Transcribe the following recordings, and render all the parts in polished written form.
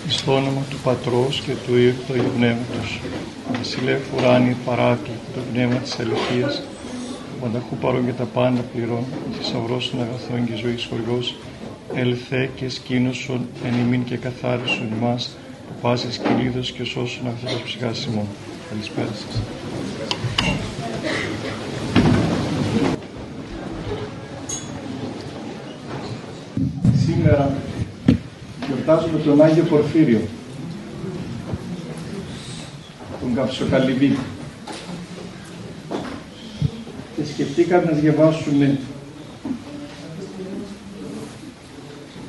Στο όνομα του Πατρός και του Υιού και του Αγίου Πνεύματος. Βασιλεύ ουράνιε παράκλητο το πνεύμα της αληθείας, πανταχού παρών και τα πάντα πληρών, ο θησαυρός των αγαθών και ζωής χωριός, ελθέ και σκήνωσον εν ημίν και καθάρισον ημάς, που πάσης κυλίδος και σώσον αγαθός ψυχάς ημών. Καλησπέρα σας. Σήμερα γιορτάζουμε τον Άγιο Πορφύριο, τον Καυσοκαλυβή, και σκεφτήκαμε να διαβάσουμε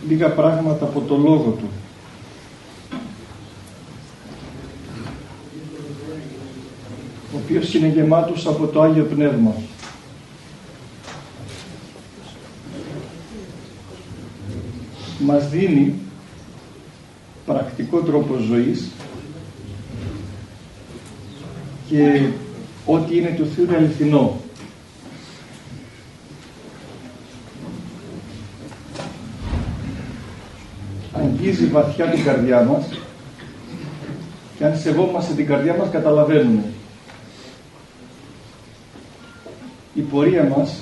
λίγα πράγματα από το λόγο του. Ο οποίος είναι γεμάτος από το Άγιο Πνεύμα. Μας δίνει πρακτικό τρόπο ζωής και ό,τι είναι του Θεού είναι αληθινό. Αγγίζει βαθιά την καρδιά μας και αν σεβόμαστε την καρδιά μας καταλαβαίνουμε. Η πορεία μας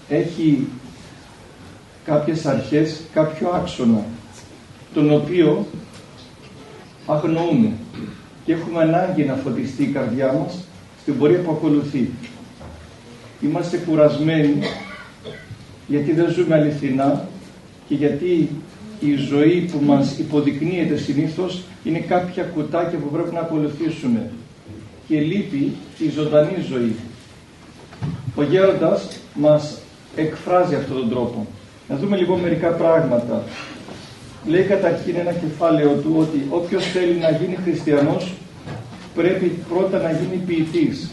έχει κάποιες αρχές, κάποιο άξονα, τον οποίο αγνοούμε και έχουμε ανάγκη να φωτιστεί η καρδιά μας στην πορεία που ακολουθεί. Είμαστε κουρασμένοι γιατί δεν ζούμε αληθινά και γιατί η ζωή που μας υποδεικνύεται συνήθως είναι κάποια κουτάκια που πρέπει να ακολουθήσουμε και λείπει η ζωντανή ζωή. Ο γέροντας μας εκφράζει αυτόν τον τρόπο. Να δούμε λοιπόν μερικά πράγματα. Λέει καταρχήν ένα κεφάλαιο του ότι όποιος θέλει να γίνει χριστιανός πρέπει πρώτα να γίνει ποιητής.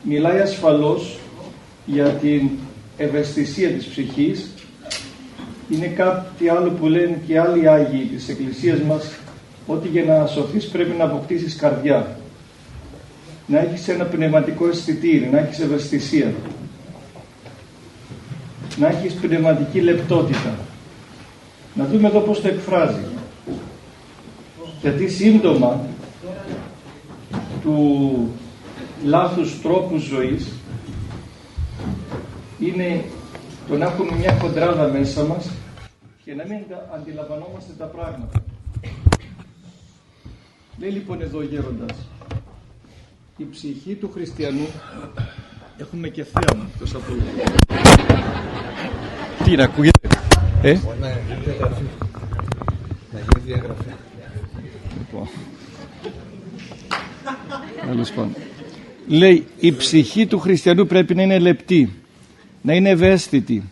Μιλάει ασφαλώς για την ευαισθησία της ψυχής. Είναι κάτι άλλο που λένε και άλλοι Άγιοι της Εκκλησίας μας, ότι για να σωθείς πρέπει να αποκτήσεις καρδιά. Να έχεις ένα πνευματικό αισθητήριο, να έχεις ευαισθησία. Να έχεις πνευματική λεπτότητα. Να δούμε εδώ πώς το εκφράζει. Γιατί σύμπτωμα του λάθους τρόπου ζωής είναι το να έχουμε μια χοντράδα μέσα μας και να μην αντιλαμβανόμαστε τα πράγματα. Λέει λοιπόν εδώ ο γέροντας, η ψυχή του χριστιανού, έχουμε και θέαμα εκτός από τι να ακούγεται, Να γίνει διαγραφή. Λοιπόν, λέει η ψυχή του χριστιανού πρέπει να είναι λεπτή, να είναι ευαίσθητη,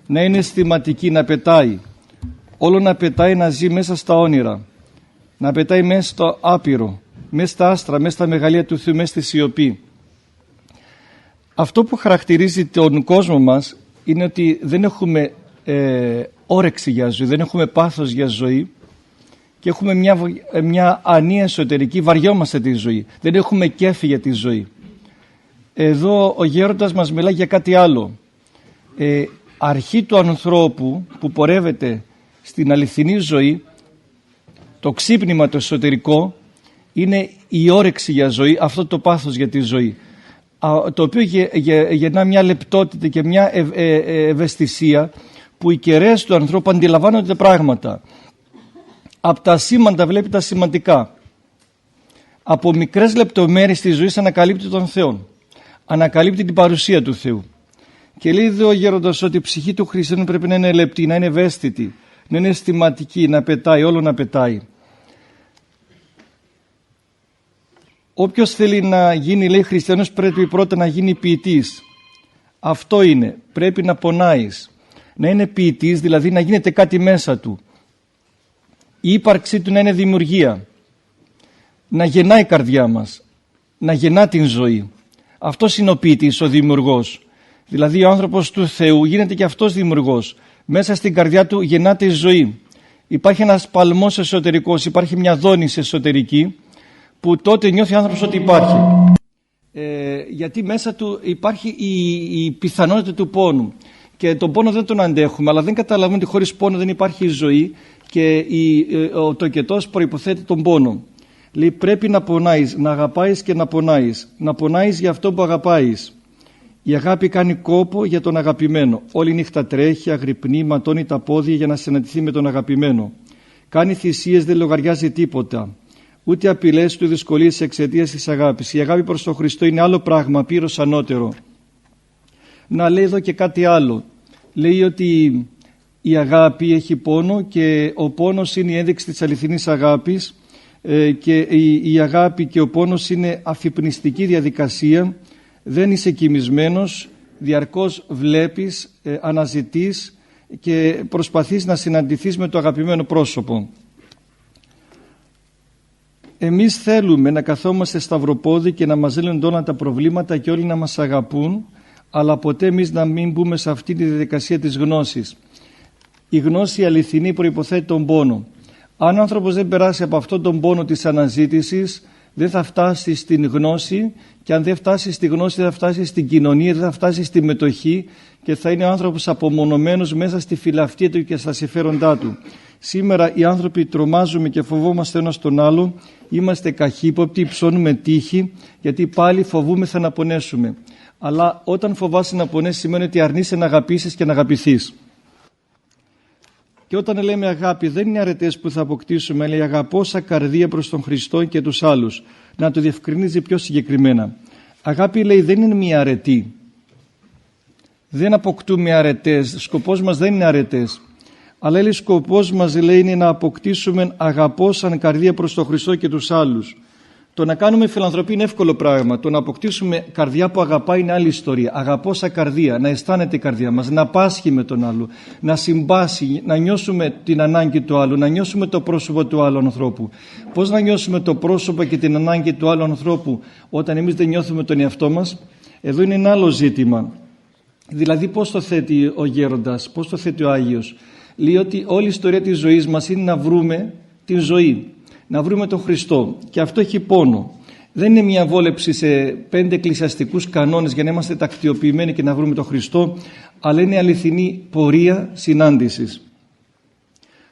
να είναι αισθηματική, να πετάει. Όλο να πετάει, να ζει μέσα στα όνειρα, να πετάει μέσα στο άπειρο, μέσα στα άστρα, μέσα στα μεγαλεία του Θεού, μέσα στη σιωπή. Αυτό που χαρακτηρίζει τον κόσμο μας είναι ότι δεν έχουμε όρεξη για ζωή, δεν έχουμε πάθος για ζωή και έχουμε μια ανία εσωτερική, βαριόμαστε τη ζωή, δεν έχουμε κέφι για τη ζωή. Εδώ ο γέροντας μας μιλάει για κάτι άλλο. Αρχή του ανθρώπου που πορεύεται στην αληθινή ζωή, το ξύπνημα το εσωτερικό, είναι η όρεξη για ζωή, αυτό το πάθος για τη ζωή, το οποίο γεννά μια λεπτότητα και μια ευαισθησία που οι κεραίες του ανθρώπου αντιλαμβάνονται τα πράγματα. Από τα σήμαντα βλέπει τα σημαντικά. Από μικρές λεπτομέρειες της ζωής ανακαλύπτει τον Θεό. Ανακαλύπτει την παρουσία του Θεού. Και λέει εδώ ο γέροντας ότι η ψυχή του χριστιανού πρέπει να είναι λεπτή, να είναι ευαίσθητη, να είναι αισθηματική, να πετάει, όλο να πετάει. Όποιος θέλει να γίνει, λέει, χριστιανός, πρέπει πρώτα να γίνει ποιητής. Αυτό είναι, πρέπει να πονάεις. Να είναι ποιητής, δηλαδή να γίνεται κάτι μέσα του. Η ύπαρξή του να είναι δημιουργία. Να γεννάει η καρδιά μας. Να γεννά την ζωή. Αυτός είναι ο ποιητής, ο δημιουργός. Δηλαδή ο άνθρωπος του Θεού γίνεται και αυτός δημιουργός. Μέσα στην καρδιά του γεννάται η ζωή. Υπάρχει ένας παλμός εσωτερικός, υπάρχει μια δόνηση εσωτερική που τότε νιώθει ο άνθρωπος ότι υπάρχει. Γιατί μέσα του υπάρχει η πιθανότητα του πόνου. και τον πόνο δεν τον αντέχουμε, αλλά δεν καταλαβαίνουμε ότι χωρίς πόνο δεν υπάρχει ζωή και ο τοκετός προϋποθέτει τον πόνο. Λέει πρέπει να πονάεις, να αγαπάεις και να πονάεις. Να πονάεις για αυτό που αγαπάεις. Η αγάπη κάνει κόπο για τον αγαπημένο. Όλη νύχτα τρέχει, αγρυπνεί, ματώνει τα πόδια για να συναντηθεί με τον αγαπημένο. Κάνει θυσίες, δεν λογαριάζει τίποτα. Ούτε απειλές του δυσκολίες εξαιτίας της αγάπης. Η αγάπη προς τον Χριστό είναι άλλο πράγμα, πύρος ανώτερο. Να λέει εδώ και κάτι άλλο. Λέει ότι η αγάπη έχει πόνο και ο πόνος είναι η ένδειξη της αληθινής αγάπης και η αγάπη και ο πόνος είναι αφυπνιστική διαδικασία. Δεν είσαι κοιμισμένος, διαρκώς βλέπεις, αναζητείς και προσπαθείς να συναντηθείς με το αγαπημένο πρόσωπο. Εμείς θέλουμε να καθόμαστε σταυροπόδι και να μας λύνονται όλα τα προβλήματα και όλοι να μας αγαπούν, αλλά ποτέ εμείς να μην μπούμε σε αυτή τη διαδικασία της γνώσης. Η γνώση αληθινή προϋποθέτει τον πόνο. Αν ο άνθρωπος δεν περάσει από αυτόν τον πόνο της αναζήτησης, δεν θα φτάσει στην γνώση, και αν δεν φτάσει στη γνώση δεν θα φτάσει στην κοινωνία, δεν θα φτάσει στη μετοχή και θα είναι ο άνθρωπος απομονωμένος μέσα στη φιλαυτία του και στα συμφέροντά του. Σήμερα οι άνθρωποι τρομάζουμε και φοβόμαστε ένας τον άλλο, είμαστε καχύποπτοι, ψώνουμε τύχη, γιατί πάλι φοβούμεθα να πονέσουμε. Αλλά όταν φοβάσαι να πονέσεις σημαίνει ότι αρνείσαι να αγαπήσεις και να αγαπηθείς. Και όταν λέμε αγάπη δεν είναι αρετές που θα αποκτήσουμε, αλλά η αγαπώσα καρδία προς τον Χριστό και τους άλλους. Να το διευκρινίζει πιο συγκεκριμένα. Αγάπη, λέει, δεν είναι μια αρετή. Δεν αποκτούμε αρετές. Σκοπός μας δεν είναι αρετές. Αλλά λέει, σκοπός μας, λέει, είναι να αποκτήσουμε αγαπώσαν καρδία προς τον Χριστό και τους άλλους. Το να κάνουμε φιλανθρωπία είναι εύκολο πράγμα. Το να αποκτήσουμε καρδιά που αγαπάει είναι άλλη ιστορία. Αγαπώσα καρδία, να αισθάνεται η καρδιά μας, να πάσχει με τον άλλο, να συμπάσχει, να νιώσουμε την ανάγκη του άλλου, να νιώσουμε το πρόσωπο του άλλου ανθρώπου. Πώς να νιώσουμε το πρόσωπο και την ανάγκη του άλλου ανθρώπου όταν εμείς δεν νιώθουμε τον εαυτό μας? Εδώ είναι ένα άλλο ζήτημα. Δηλαδή πώς το θέτει ο γέροντας, πώς το θέτει ο Άγιος? Λέει ότι όλη η ιστορία της ζωής μας είναι να βρούμε την ζωή, να βρούμε τον Χριστό, και αυτό έχει πόνο. Δεν είναι μια βόλεψη σε 5 εκκλησιαστικούς κανόνες για να είμαστε τακτιοποιημένοι και να βρούμε τον Χριστό, αλλά είναι αληθινή πορεία συνάντησης.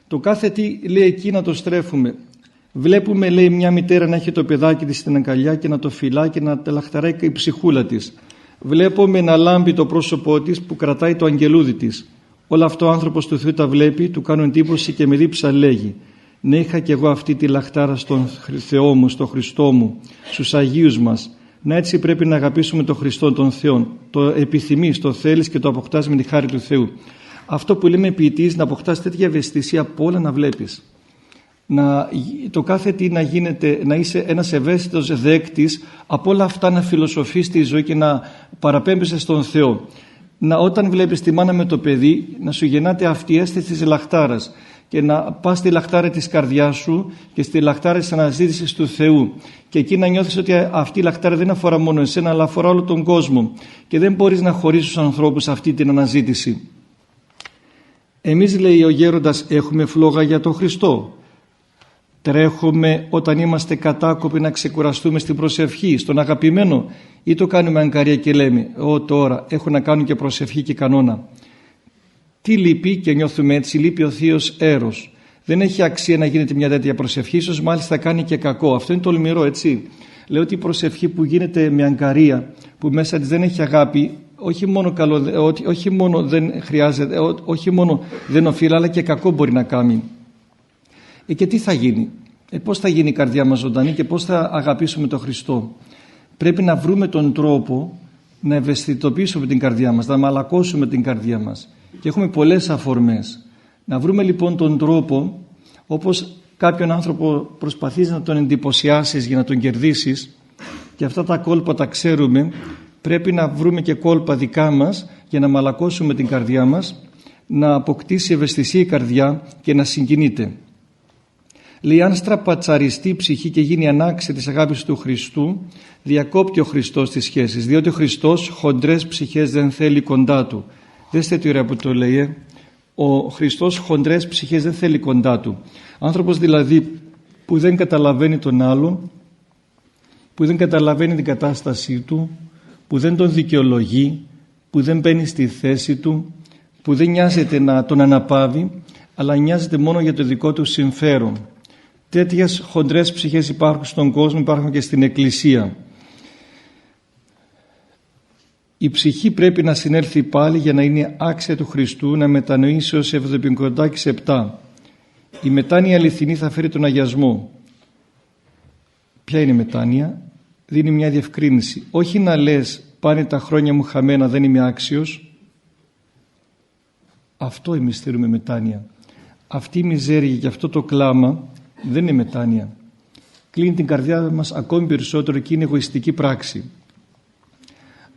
Το κάθε τι, λέει, εκεί να το στρέφουμε. Βλέπουμε, λέει, μια μητέρα να έχει το παιδάκι της στην αγκαλιά και να το φυλά και να τελαχταράει η ψυχούλα της. Βλέπουμε να λάμπει το πρόσωπό της που κρατάει το αγγελούδι της. Όλο αυτό ο άνθρωπος του Θεού τα βλέπει, του κάνουν εντύπωση και με δίψα λέγει: «Ναι, είχα κι εγώ αυτή τη λαχτάρα στον Θεό μου, στον Χριστό μου, στους Αγίους μας». Να, έτσι πρέπει να αγαπήσουμε τον Χριστό, τον Θεό. Το επιθυμείς, το θέλεις και το αποκτάς με τη χάρη του Θεού. Αυτό που λέμε ποιητής, να αποκτάς τέτοια ευαισθησία από όλα να βλέπεις. Το κάθε τι να γίνεται, να είσαι ένας ευαίσθητος δέκτης από όλα αυτά, να φιλοσοφείς τη ζωή και να παραπέμπεσαι στον Θεό. Όταν βλέπεις τη μάνα με το παιδί, να σου γεννάται αυτή η αίσθηση της λαχτάρας και να πας στη λαχτάρα της καρδιάς σου και στη λαχτάρα της αναζήτησης του Θεού, και εκεί να νιώθεις ότι αυτή η λαχτάρα δεν αφορά μόνο εσένα αλλά αφορά όλο τον κόσμο και δεν μπορείς να χωρίσεις τους ανθρώπους αυτή την αναζήτηση. Εμείς, λέει ο γέροντας, έχουμε φλόγα για τον Χριστό. Τρέχουμε όταν είμαστε κατάκοποι να ξεκουραστούμε στην προσευχή, στον αγαπημένο, ή το κάνουμε αγκαρία και λέμε τώρα έχω να κάνω και προσευχή και κανόνα? Τι λείπει και νιώθουμε έτσι? Λείπει ο θείος έρος. Δεν έχει αξία να γίνεται μια τέτοια προσευχή, ίσως μάλιστα κάνει και κακό. Αυτό είναι τολμηρό, έτσι. Λέω ότι η προσευχή που γίνεται με αγκαρία, που μέσα της δεν έχει αγάπη, όχι μόνο δεν χρειάζεται, όχι μόνο δεν οφείλει, αλλά και κακό μπορεί να κάνει. Και τι θα γίνει? Πώς θα γίνει η καρδιά μας ζωντανή και πώς θα αγαπήσουμε τον Χριστό? Πρέπει να βρούμε τον τρόπο να ευαισθητοποιήσουμε την καρδιά μας, να μαλακώσουμε την καρδιά μας. Και έχουμε πολλές αφορμές. Να βρούμε λοιπόν τον τρόπο, όπως κάποιον άνθρωπο προσπαθείς να τον εντυπωσιάσεις για να τον κερδίσεις, και αυτά τα κόλπα τα ξέρουμε, πρέπει να βρούμε και κόλπα δικά μας για να μαλακώσουμε την καρδιά μας, να αποκτήσει ευαισθησία η καρδιά και να συγκινείται. Λέει, αν στραπατσαριστεί η ψυχή και γίνει ανάξια της αγάπης του Χριστού, διακόπτει ο Χριστός τις σχέσεις, διότι ο Χριστός χοντρές ψυχές δεν θέλει κοντά του. Δέστε τι ωραία που το λέει, ο Χριστός χοντρές ψυχές δεν θέλει κοντά του. Άνθρωπος δηλαδή που δεν καταλαβαίνει τον άλλον, που δεν καταλαβαίνει την κατάστασή του, που δεν τον δικαιολογεί, που δεν μπαίνει στη θέση του, που δεν νοιάζεται να τον αναπαύει, αλλά νοιάζεται μόνο για το δικό του συμφέρον. Τέτοιες χοντρές ψυχές υπάρχουν στον κόσμο, υπάρχουν και στην Εκκλησία. Η ψυχή πρέπει να συνέλθει πάλι για να είναι άξια του Χριστού, να μετανοήσει ως Εβδομηκοντάκης 7. Η μετάνοια αληθινή θα φέρει τον αγιασμό. Ποια είναι η μετάνοια? Δίνει μια διευκρίνηση. Όχι να λες πάνε τα χρόνια μου χαμένα, δεν είμαι άξιος. Αυτό εμείς θέλουμε μετάνοια. Αυτή η μιζέρια και αυτό το κλάμα δεν είναι μετάνοια. Κλείνει την καρδιά μας ακόμη περισσότερο και είναι εγωιστική πράξη.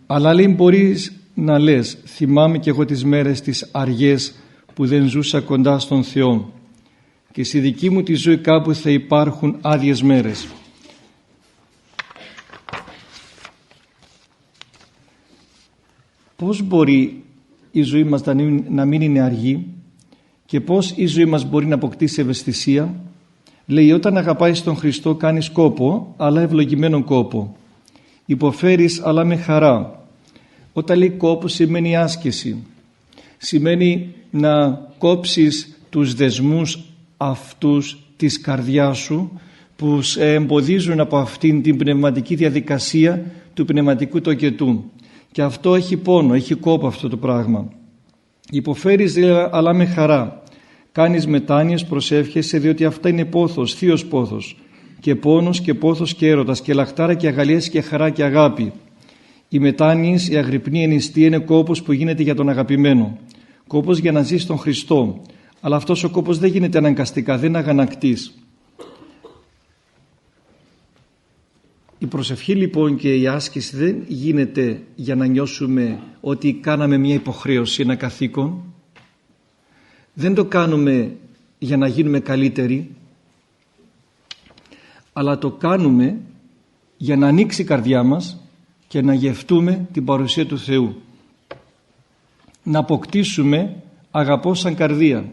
Αλλά λέει μπορείς να λες θυμάμαι και εγώ τις μέρες τις αργές που δεν ζούσα κοντά στον Θεό και στη δική μου τη ζωή κάπου θα υπάρχουν άδειες μέρες. Πώς μπορεί η ζωή μας να μην είναι αργή και πώς η ζωή μας μπορεί να αποκτήσει ευαισθησία? Λέει όταν αγαπάεις τον Χριστό κάνεις κόπο, αλλά ευλογημένο κόπο. Υποφέρεις αλλά με χαρά. Όταν λέει κόπο σημαίνει άσκηση. Σημαίνει να κόψεις τους δεσμούς αυτούς της καρδιάς σου που σε εμποδίζουν από αυτήν την πνευματική διαδικασία του πνευματικού τοκετού. Και αυτό έχει πόνο, έχει κόπο αυτό το πράγμα. Υποφέρεις αλλά με χαρά. Κάνεις μετάνοιες, προσεύχεσαι, διότι αυτά είναι πόθος, θείος πόθος. Και πόνος και πόθος και έρωτας και λαχτάρα και αγαλίες και χαρά και αγάπη. Οι μετάνοιες, η αγρυπνή ενιστία είναι κόπος που γίνεται για τον αγαπημένο. Κόπος για να ζεις τον Χριστό. Αλλά αυτός ο κόπος δεν γίνεται αναγκαστικά, δεν είναι αγανακτής. Η προσευχή λοιπόν και η άσκηση δεν γίνεται για να νιώσουμε ότι κάναμε μια υποχρέωση, ένα καθήκον. Δεν το κάνουμε για να γίνουμε καλύτεροι, αλλά το κάνουμε για να ανοίξει η καρδιά μας και να γευτούμε την παρουσία του Θεού. Να αποκτήσουμε αγαπώ σαν καρδία.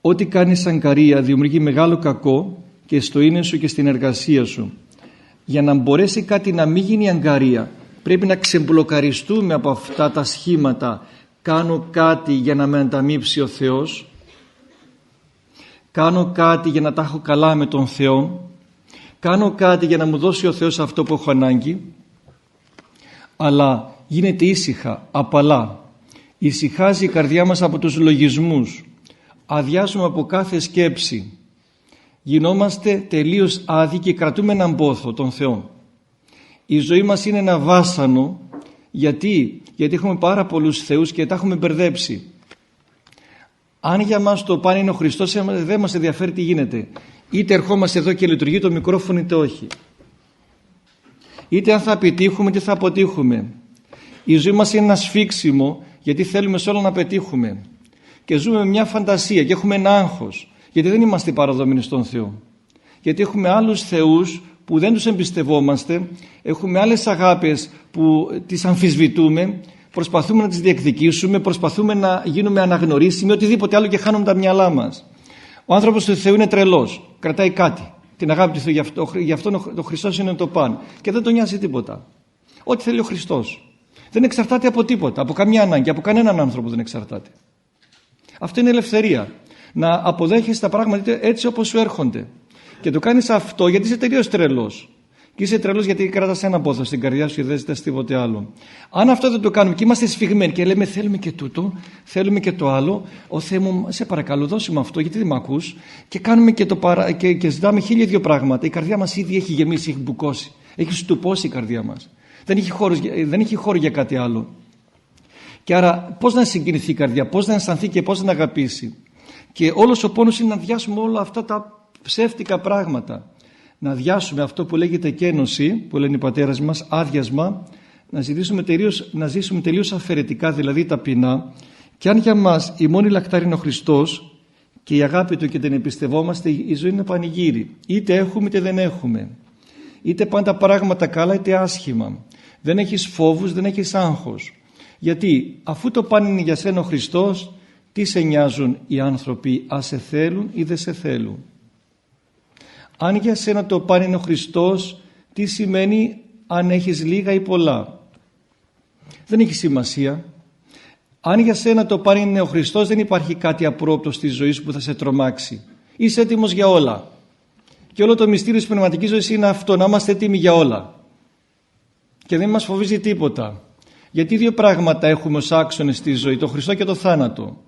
Ό,τι κάνεις σαν καρία δημιουργεί μεγάλο κακό και στο είναι σου και στην εργασία σου. Για να μπορέσει κάτι να μην γίνει αγκαρία πρέπει να ξεμπλοκαριστούμε από αυτά τα σχήματα. Κάνω κάτι για να με ανταμείψει ο Θεός. Κάνω κάτι για να τα έχω καλά με τον Θεό. Κάνω κάτι για να μου δώσει ο Θεός αυτό που έχω ανάγκη. Αλλά γίνεται ήσυχα, απαλά. Ησυχάζει η καρδιά μας από τους λογισμούς. Αδειάζουμε από κάθε σκέψη. Γινόμαστε τελείως άδειοι και κρατούμε έναν πόθο, τον Θεό. Η ζωή μας είναι ένα βάσανο. Γιατί έχουμε πάρα πολλούς θεούς και τα έχουμε μπερδέψει. Αν για μας το πάνε είναι ο Χριστός, δεν μας ενδιαφέρει τι γίνεται. Είτε ερχόμαστε εδώ και λειτουργεί το μικρόφωνο είτε όχι. Είτε αν θα επιτύχουμε είτε θα αποτύχουμε. Η ζωή μας είναι ένα σφίξιμο γιατί θέλουμε σε όλα να πετύχουμε. Και ζούμε με μια φαντασία και έχουμε ένα άγχος. Γιατί δεν είμαστε παραδομημένοι στον Θεό. Γιατί έχουμε άλλους θεούς που δεν τους εμπιστευόμαστε, έχουμε άλλες αγάπες που τις αμφισβητούμε, προσπαθούμε να τις διεκδικήσουμε, προσπαθούμε να γίνουμε αναγνωρίσιμοι, οτιδήποτε άλλο και χάνουμε τα μυαλά μας. Ο άνθρωπος του Θεού είναι τρελός, κρατάει κάτι, την αγάπη του Θεού, γι' αυτό ο Χριστός είναι το παν και δεν τον νοιάζει τίποτα. Ό,τι θέλει ο Χριστός. Δεν εξαρτάται από τίποτα, από καμιά ανάγκη, από κανέναν άνθρωπο δεν εξαρτάται. Αυτό είναι ελευθερία. Να αποδέχεσαι τα πράγματα έτσι όπως σου έρχονται. Και το κάνεις αυτό γιατί είσαι τελείως τρελός. Και είσαι τρελός γιατί κρατάς ένα πόθο στην καρδιά σου και δεν ζητάς τίποτε άλλο. Αν αυτό δεν το κάνουμε και είμαστε σφιγμένοι και λέμε θέλουμε και τούτο, θέλουμε και το άλλο, ο Θεέ μου σε παρακαλώ δώσε μου αυτό γιατί δεν με ακούς, και κάνουμε και ζητάμε 1002 πράγματα. Η καρδιά μας ήδη έχει γεμίσει, έχει μπουκώσει, έχει στουπώσει η καρδιά μας. Δεν έχει χώρο για κάτι άλλο. Και άρα πώς να συγκινηθεί η καρδιά, πώς να αισθανθεί και πώς να αγαπήσει. Και όλος ο πόνος είναι να αδειάσουμε όλα αυτά τα ψεύτικα πράγματα. Να αδειάσουμε αυτό που λέγεται κένωση, που λένε οι πατέρες μας, άδειασμα, να ζήσουμε τελείως αφαιρετικά, δηλαδή ταπεινά. Και αν για μας η μόνη λακτάρη είναι ο Χριστός και η αγάπη Του και την εμπιστευόμαστε, η ζωή είναι πανηγύρι. Είτε έχουμε είτε δεν έχουμε. Είτε πάνε τα πράγματα καλά είτε άσχημα. Δεν έχεις φόβους, δεν έχεις άγχος. Γιατί αφού το πάνε είναι για σένα ο Χριστός, τι σε νοιάζουν οι άνθρωποι, αν σε θέλουν ή δεν σε θέλουν. Αν για σένα το πάνε είναι ο Χριστός, τι σημαίνει αν έχεις λίγα ή πολλά. Δεν έχει σημασία. Αν για σένα το παν είναι ο Χριστός, δεν υπάρχει κάτι απρόοπτο στη ζωή σου που θα σε τρομάξει. Είσαι έτοιμος για όλα. Και όλο το μυστήριο της πνευματικής ζωής είναι αυτό, να είμαστε έτοιμοι για όλα. Και δεν μας φοβίζει τίποτα. Γιατί δύο πράγματα έχουμε ως άξονες στη ζωή, το Χριστό και το θάνατο.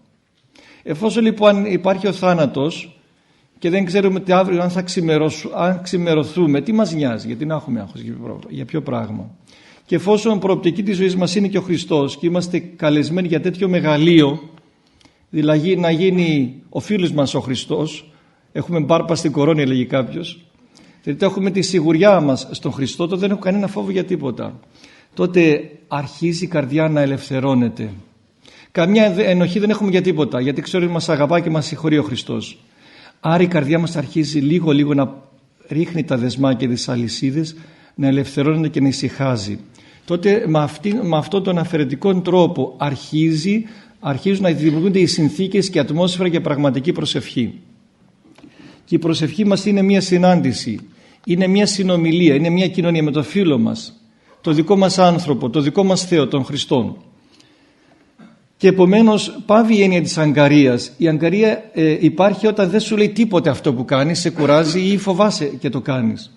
Εφόσον λοιπόν υπάρχει ο θάνατος και δεν ξέρουμε τι αύριο αν ξημερωθούμε, τι μας νοιάζει, γιατί να έχουμε άγχος για ποιο πράγμα. Και εφόσον προοπτική της ζωής μας είναι και ο Χριστός και είμαστε καλεσμένοι για τέτοιο μεγαλείο, δηλαδή να γίνει ο φίλος μας ο Χριστός, έχουμε μπάρπα στην κορώνη, έλεγε κάποιος, δηλαδή έχουμε τη σιγουριά μας στον Χριστό, τότε δεν έχω κανένα φόβο για τίποτα. Τότε αρχίζει η καρδιά να ελευθερώνεται. Καμιά ενοχή δεν έχουμε για τίποτα, γιατί ξέρω ότι μας αγαπά και μας συγχωρεί ο Χριστός. Άρα η καρδιά μας αρχίζει λίγο να ρίχνει τα δεσμά και τις αλυσίδες, να ελευθερώνεται και να ησυχάζει. Τότε με αυτόν τον αφαιρετικό τρόπο αρχίζουν να δημιουργούνται οι συνθήκες και ατμόσφαιρα για πραγματική προσευχή. Και η προσευχή μας είναι μια συνάντηση, είναι μια συνομιλία, είναι μια κοινωνία με το φίλο μας, το δικό μας άνθρωπο, το δικό μας Θεό, τον Χριστόν. Και επομένως πάβει η έννοια της αγκαρίας. Η αγκαρία υπάρχει όταν δεν σου λέει τίποτε αυτό που κάνεις, σε κουράζει ή φοβάσαι και το κάνεις.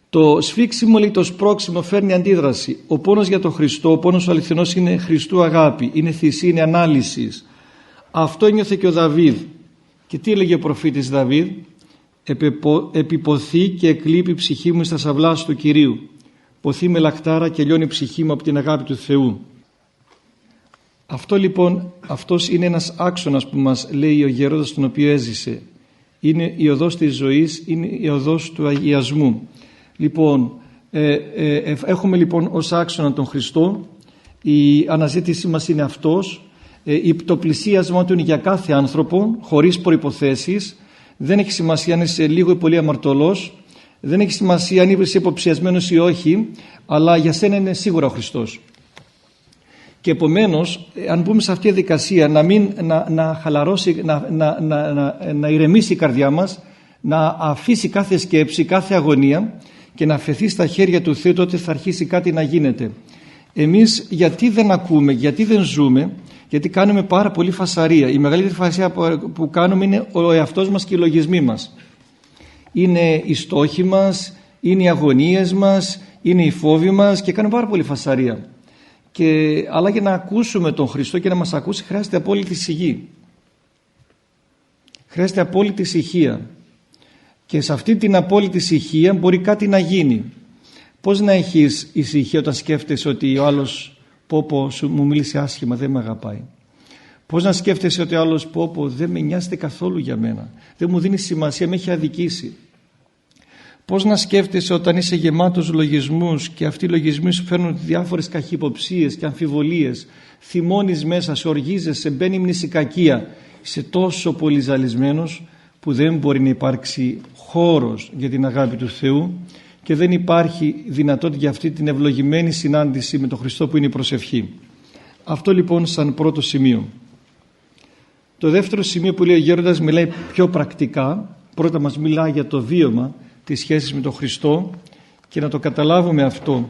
Το σφίξιμο, λέει, το σπρώξιμο φέρνει αντίδραση. Ο πόνος για τον Χριστό, ο πόνος ο αληθινός είναι Χριστού αγάπη, είναι θυσία, είναι ανάλυση. Αυτό ένιωθε και ο Δαβίδ. Και τι έλεγε ο προφήτης Δαβίδ? Επιποθεί και εκλείπει η ψυχή μου στα σαυλάς του Κυρίου. Ποθεί με λαχτάρα και λιώνει η ψυχή μου από την αγάπη του Θεού. Αυτό λοιπόν, αυτός είναι ένας άξονας που μας λέει ο γέροντας τον οποίο έζησε. Είναι η οδός της ζωής, είναι η οδός του αγιασμού. Λοιπόν, έχουμε λοιπόν ως άξονα τον Χριστό, η αναζήτησή μας είναι αυτός, το πλησίασμα του είναι για κάθε άνθρωπο, χωρίς προϋποθέσεις, δεν έχει σημασία αν είσαι λίγο ή πολύ αμαρτωλός, δεν έχει σημασία αν είσαι υποψιασμένος ή όχι, αλλά για σένα είναι σίγουρα ο Χριστός. Και επομένως, αν μπούμε σε αυτή τη διαδικασία, να χαλαρώσει, να ηρεμήσει η καρδιά μας, να αφήσει κάθε σκέψη, κάθε αγωνία και να αφαιθεί στα χέρια του Θεού, τότε θα αρχίσει κάτι να γίνεται. Εμείς γιατί δεν ακούμε, γιατί δεν ζούμε? Γιατί κάνουμε πάρα πολύ φασαρία. Η μεγαλύτερη φασαρία που κάνουμε είναι ο εαυτός μας και οι λογισμοί μας. Είναι οι στόχοι μας, είναι οι αγωνίες μας, είναι οι φόβοι μας και κάνουμε πάρα πολύ φασαρία. Αλλά για να ακούσουμε τον Χριστό και να μας ακούσει χρειάζεται απόλυτη σιγή. Χρειάζεται απόλυτη ησυχία. Και σε αυτή την απόλυτη ησυχία μπορεί κάτι να γίνει. Πώς να έχεις ησυχία όταν σκέφτεσαι ότι ο άλλος μου μίλησε άσχημα, δεν με αγαπάει? Πώς να σκέφτεσαι ότι ο άλλος δεν με νοιάζεται καθόλου για μένα, δεν μου δίνει σημασία, με έχει αδικήσει? Πώς να σκέφτεσαι όταν είσαι γεμάτος λογισμούς και αυτοί οι λογισμοί σου φέρνουν διάφορες καχυποψίες και αμφιβολίες, θυμώνεις μέσα, σε οργίζεσαι, μπαίνει μνησικακία, είσαι τόσο πολύ ζαλισμένος που δεν μπορεί να υπάρξει χώρος για την αγάπη του Θεού και δεν υπάρχει δυνατότητα για αυτή την ευλογημένη συνάντηση με τον Χριστό που είναι η προσευχή. Αυτό λοιπόν σαν πρώτο σημείο. Το δεύτερο σημείο που λέει ο Γέροντας μιλάει πιο πρακτικά. Πρώτα μας μιλάει για το βίωμα της σχέσης με τον Χριστό και να το καταλάβουμε αυτό.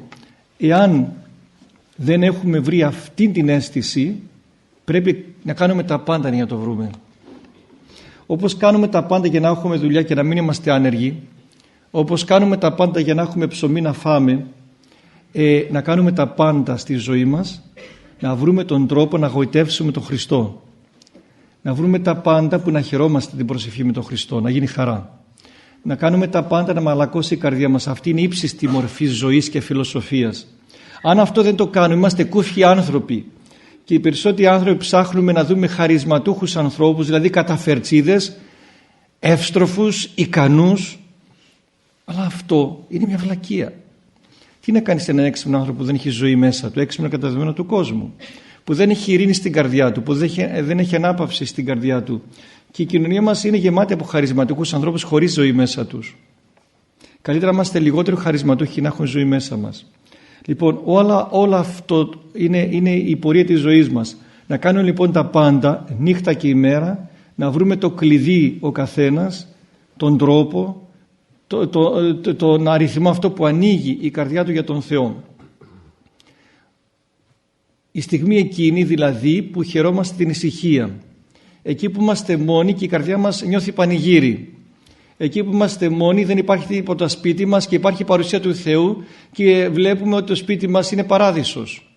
Εάν δεν έχουμε βρει αυτή την αίσθηση, πρέπει να κάνουμε τα πάντα για να το βρούμε. Όπως κάνουμε τα πάντα για να έχουμε δουλειά και να μην είμαστε άνεργοι, όπως κάνουμε τα πάντα για να έχουμε ψωμί να φάμε, να κάνουμε τα πάντα στη ζωή μας, να βρούμε τον τρόπο να γοητεύσουμε τον Χριστό. Να βρούμε τα πάντα που να χαιρόμαστε την προσευχή με τον Χριστό, να γίνει χαρά. Να κάνουμε τα πάντα να μαλακώσει η καρδιά μας. Αυτή είναι η ύψιστη μορφή ζωής και φιλοσοφίας. Αν αυτό δεν το κάνουμε, είμαστε κούφιοι άνθρωποι. Και οι περισσότεροι άνθρωποι ψάχνουμε να δούμε χαρισματούχους ανθρώπους, δηλαδή καταφερτσίδες, εύστροφους, ικανούς. Αλλά αυτό είναι μια βλακεία. Τι να κάνεις έναν έξυπνο άνθρωπο που δεν έχει ζωή μέσα του, έξυπνο κατά δεδομένο του κόσμου, που δεν έχει ειρήνη στην καρδιά του, που δεν έχει ανάπαυση στην καρδιά του. Και η κοινωνία μας είναι γεμάτη από χαρισματικούς ανθρώπους χωρίς ζωή μέσα τους. Καλύτερα να είμαστε λιγότερο χαρισματούχοι να έχουν ζωή μέσα μας. Λοιπόν, όλα αυτό είναι η πορεία της ζωής μας. Να κάνουμε λοιπόν τα πάντα, νύχτα και ημέρα, να βρούμε το κλειδί ο καθένας, τον τρόπο, τον αριθμό αυτό που ανοίγει η καρδιά του για τον Θεό. Η στιγμή εκείνη δηλαδή που χαιρόμαστε την ησυχία. Εκεί που είμαστε μόνοι και η καρδιά μας νιώθει πανηγύρι. Εκεί που είμαστε μόνοι, δεν υπάρχει τίποτα σπίτι μας και υπάρχει η παρουσία του Θεού και βλέπουμε ότι το σπίτι μας είναι παράδεισος.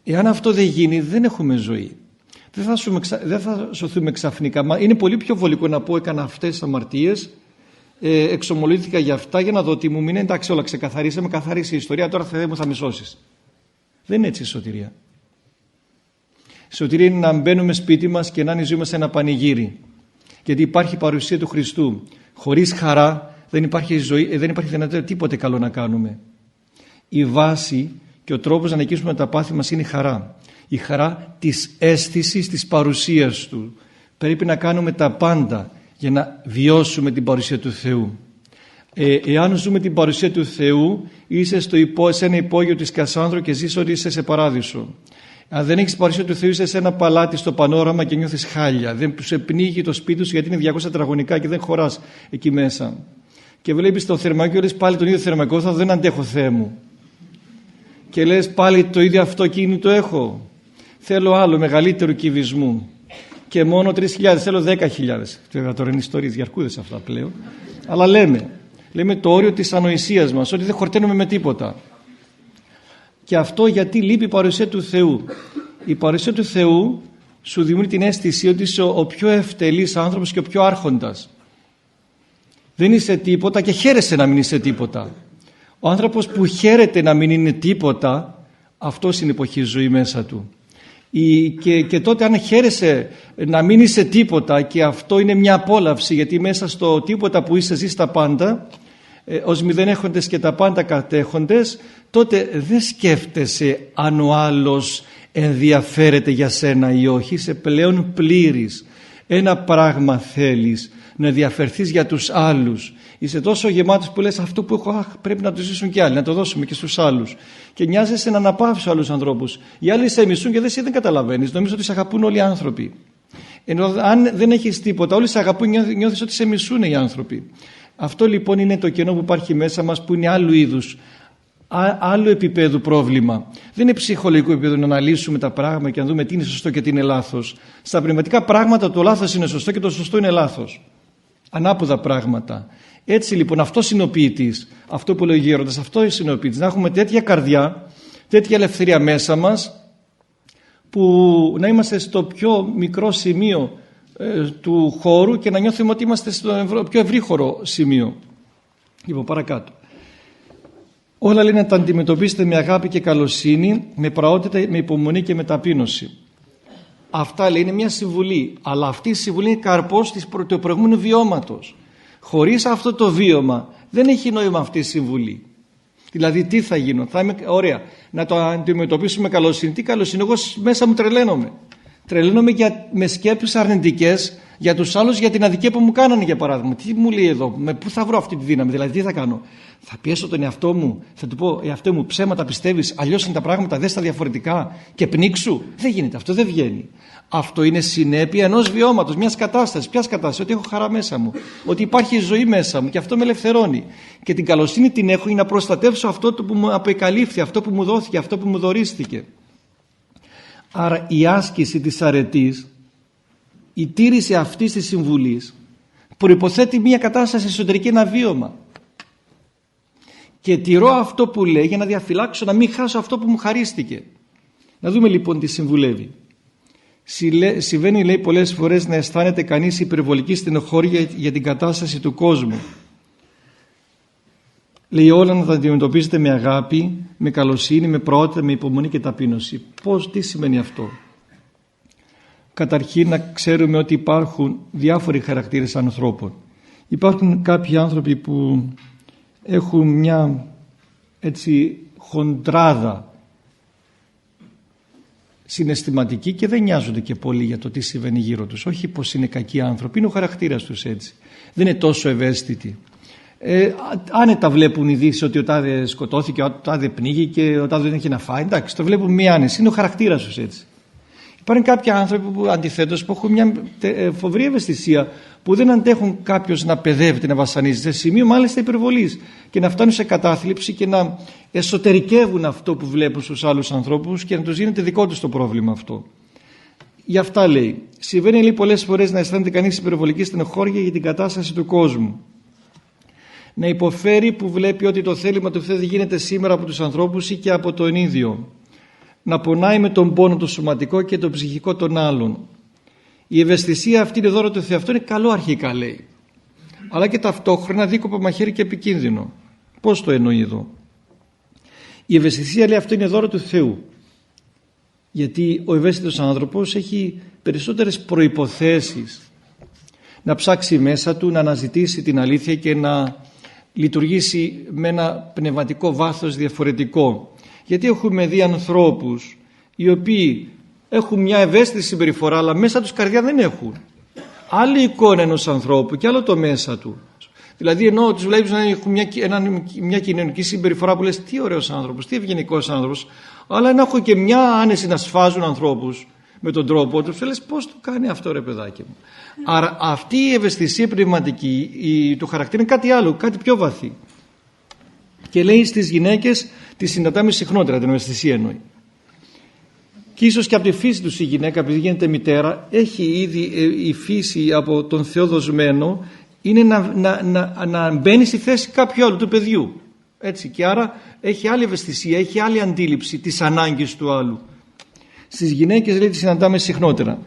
Εάν αυτό δεν γίνει, δεν έχουμε ζωή. Δεν θα σωθούμε ξαφνικά. Είναι πολύ πιο βολικό να πω έκανα αυτές τις αμαρτίες, εξομολογήθηκα για αυτά για να δω τι μου μείνει. Εντάξει, όλα ξεκαθαρίσαμε, καθαρίσει η ιστορία, τώρα Θεέ μου θα με σώσεις. Δεν είναι έτσι η σωτηρία. Η σωτηρία είναι να μπαίνουμε σπίτι μας και να είναι η ζωή μας ένα πανηγύρι. Γιατί υπάρχει η παρουσία του Χριστού. Χωρίς χαρά δεν υπάρχει ζωή, δεν υπάρχει δυνατότητα τίποτε καλό να κάνουμε. Η βάση και ο τρόπος να νικήσουμε τα πάθη μας είναι η χαρά. Η χαρά της αίσθησης της παρουσίας Του. Πρέπει να κάνουμε τα πάντα για να βιώσουμε την παρουσία του Θεού. Εάν ζούμε την παρουσία του Θεού, είσαι σε ένα υπόγειο της Κασάνδρου και ζεις ότι είσαι σε παράδεισο. Αν δεν έχεις παρουσία του Θεού, είσαι σε ένα παλάτι στο πανόραμα και νιώθεις χάλια. Δεν σε πνίγει το σπίτι σου γιατί είναι 200 τετραγωνικά και δεν χωράς εκεί μέσα. Και βλέπεις το θερμαϊκό και λες πάλι τον ίδιο θερμαϊκό, δεν αντέχω Θεέ μου. Και λες πάλι το ίδιο αυτοκίνητο έχω. Θέλω άλλο μεγαλύτερο κυβισμού. Και μόνο 3.000, θέλω 10.000. Τώρα είναι ιστορίες για αρκούδες αυτά πλέον. Αλλά λέμε το όριο της ανοησίας μας, ότι δεν χορταίνουμε με τίποτα. Και αυτό γιατί λείπει η παρουσία του Θεού. Η παρουσία του Θεού σου δημιουργεί την αίσθηση ότι είσαι ο πιο ευτελής άνθρωπος και ο πιο άρχοντας. Δεν είσαι τίποτα και χαίρεσαι να μην είσαι τίποτα. Ο άνθρωπος που χαίρεται να μην είναι τίποτα, αυτός είναι που έχει ζωή μέσα του. Και τότε αν χαίρεσαι να μην είσαι τίποτα και αυτό είναι μια απόλαυση, γιατί μέσα στο τίποτα που είσαι ζεις τα πάντα, ως μηδενέχοντες και τα πάντα κατέχοντες, τότε δεν σκέφτεσαι αν ο άλλος ενδιαφέρεται για σένα ή όχι. Είσαι πλέον πλήρης. Ένα πράγμα θέλεις, να ενδιαφερθείς για τους άλλους. Είσαι τόσο γεμάτος που λες αυτό που έχω πρέπει να το ζήσουν κι άλλοι, να το δώσουμε και στους άλλους. Και νοιάζεσαι να αναπαύσεις άλλους ανθρώπους. Οι άλλοι σε μισούν και δεν καταλαβαίνεις. Νομίζω ότι σε αγαπούν όλοι οι άνθρωποι. Ενώ αν δεν έχεις τίποτα, όλοι σε αγαπούν, νιώθεις ότι σε μισούν οι άνθρωποι. Αυτό λοιπόν είναι το κενό που υπάρχει μέσα μας, που είναι άλλου είδους, άλλου επίπεδου πρόβλημα. Δεν είναι ψυχολογικό επίπεδο να αναλύσουμε τα πράγματα και να δούμε τι είναι σωστό και τι είναι λάθος. Στα πνευματικά πράγματα το λάθος είναι σωστό και το σωστό είναι λάθος. Ανάποδα πράγματα. Έτσι λοιπόν αυτός είναι ο ποιητής. Αυτό που λέει ο Γέροντας, αυτό είναι ο ποιητής. Να έχουμε τέτοια καρδιά, τέτοια ελευθερία μέσα μας, που να είμαστε στο πιο μικρό σημείο του χώρου και να νιώθουμε ότι είμαστε στο πιο ευρύχωρο σημείο. Λοιπόν, παρακάτω. Όλα λέει να τα αντιμετωπίσετε με αγάπη και καλοσύνη, με πραότητα, με υπομονή και με ταπείνωση. Αυτά λέει είναι μια συμβουλή, αλλά αυτή η συμβουλή είναι καρπός του προηγούμενου βιώματος. Χωρίς αυτό το βίωμα δεν έχει νόημα αυτή η συμβουλή. Δηλαδή τι θα γίνω, θα είμαι ωραία, να το αντιμετωπίσουμε καλοσύνη. Τι καλοσύνη, εγώ μέσα μου τρελαίνομαι. Τρελαίνομαι με σκέψεις αρνητικές για τους άλλους, για την αδικία που μου κάνανε για παράδειγμα. Τι μου λέει εδώ, πού θα βρω αυτή τη δύναμη, δηλαδή τι θα κάνω. Θα πιέσω τον εαυτό μου, θα του πω εαυτό μου ψέματα πιστεύεις, αλλιώς είναι τα πράγματα, δες τα διαφορετικά και πνίξου. Δεν γίνεται αυτό, δεν βγαίνει. Αυτό είναι συνέπεια ενός βιώματος, μιας κατάστασης. Ποιας κατάστασης, ότι έχω χαρά μέσα μου, ότι υπάρχει ζωή μέσα μου και αυτό με ελευθερώνει. Και την καλοσύνη την έχω για να προστατεύσω αυτό που μου απεκαλύφθη, αυτό που μου δόθηκε, αυτό που μου δωρίστηκε. Άρα η άσκηση της αρετής, η τήρηση αυτής της συμβουλής προϋποθέτει μια κατάσταση εσωτερική, ένα βίωμα. Και τηρώ αυτό που λέει για να διαφυλάξω, να μην χάσω αυτό που μου χαρίστηκε. Να δούμε λοιπόν τι συμβουλεύει. Συμβαίνει λέει πολλές φορές να αισθάνεται κανείς υπερβολική στενοχώρια για την κατάσταση του κόσμου. Λέει όλα να τα αντιμετωπίζετε με αγάπη, με καλοσύνη, με πραότητα, με υπομονή και ταπείνωση. Τι σημαίνει αυτό? Καταρχήν να ξέρουμε ότι υπάρχουν διάφοροι χαρακτήρες ανθρώπων. Υπάρχουν κάποιοι άνθρωποι που έχουν μια έτσι χοντράδα συναισθηματική και δεν νοιάζονται και πολύ για το τι συμβαίνει γύρω τους. Όχι πως είναι κακοί άνθρωποι, είναι ο χαρακτήρας τους έτσι. Δεν είναι τόσο ευαίσθητοι. Άνετα βλέπουν ειδήσεις ότι ο τάδε σκοτώθηκε, ο τάδε πνίγηκε, ο τάδε δεν έχει να φάει. Εντάξει, το βλέπουν μία άνεση. Είναι ο χαρακτήρας τους έτσι. Υπάρχουν κάποιοι άνθρωποι που αντιθέτως που έχουν μια φοβερή ευαισθησία, που δεν αντέχουν κάποιος να παιδεύεται, να βασανίζεται, σε σημείο μάλιστα υπερβολής, και να φτάνουν σε κατάθλιψη και να εσωτερικεύουν αυτό που βλέπουν στους άλλους ανθρώπους και να τους γίνεται δικό τους το πρόβλημα αυτό. Γι' αυτά λέει, συμβαίνει λέει πολλές φορές να αισθάνεται κανείς υπερβολική στενοχώρια για την κατάσταση του κόσμου. Να υποφέρει που βλέπει ότι το θέλημα του Θεού δεν γίνεται σήμερα από τους ανθρώπους ή και από τον ίδιο. Να πονάει με τον πόνο το σωματικό και το ψυχικό των άλλων. Η ευαισθησία αυτή είναι δώρο του Θεού. Αυτό είναι καλό αρχικά λέει. Αλλά και ταυτόχρονα δίκοπο μαχαίρι και επικίνδυνο. Πώς το εννοεί εδώ? Η ευαισθησία λέει αυτό είναι δώρο του Θεού. Γιατί ο ευαίσθητος άνθρωπος έχει περισσότερες προϋποθέσεις να ψάξει μέσα του, να αναζητήσει την αλήθεια και να λειτουργήσει με ένα πνευματικό βάθος διαφορετικό. Γιατί έχουμε δει ανθρώπους οι οποίοι έχουν μια ευαίσθητη συμπεριφορά, αλλά μέσα τους καρδιά δεν έχουν. Άλλη εικόνα ενός ανθρώπου και άλλο το μέσα του. Δηλαδή ενώ τους βλέπεις να έχουν μια κοινωνική συμπεριφορά που λες τι ωραίος άνθρωπος, τι ευγενικός άνθρωπος, αλλά να έχουν και μια άνεση να σφάζουν ανθρώπους με τον τρόπο τους, λες πώς το κάνει αυτό ρε παιδάκι μου. Άρα αυτή η ευαισθησία πνευματική του χαρακτήρα είναι κάτι άλλο, κάτι πιο βαθύ. Και λέει στις γυναίκες τη συναντάμε συχνότερα, την ευαισθησία εννοεί. Και ίσως και από τη φύση τους η γυναίκα, επειδή γίνεται μητέρα, έχει ήδη η φύση από τον Θεό δοσμένο, είναι να μπαίνει στη θέση κάποιου άλλου, του παιδιού. Έτσι, και άρα έχει άλλη ευαισθησία, έχει άλλη αντίληψη της ανάγκης του άλλου. Στις γυναίκες λέει τη συναντάμε συχνότερα.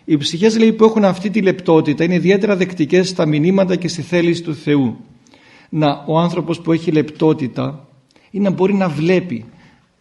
Οι ψυχές λέει που έχουν αυτή τη λεπτότητα είναι ιδιαίτερα δεκτικές στα μηνύματα και στη θέληση του Θεού. Ο άνθρωπος που έχει λεπτότητα είναι να μπορεί να βλέπει,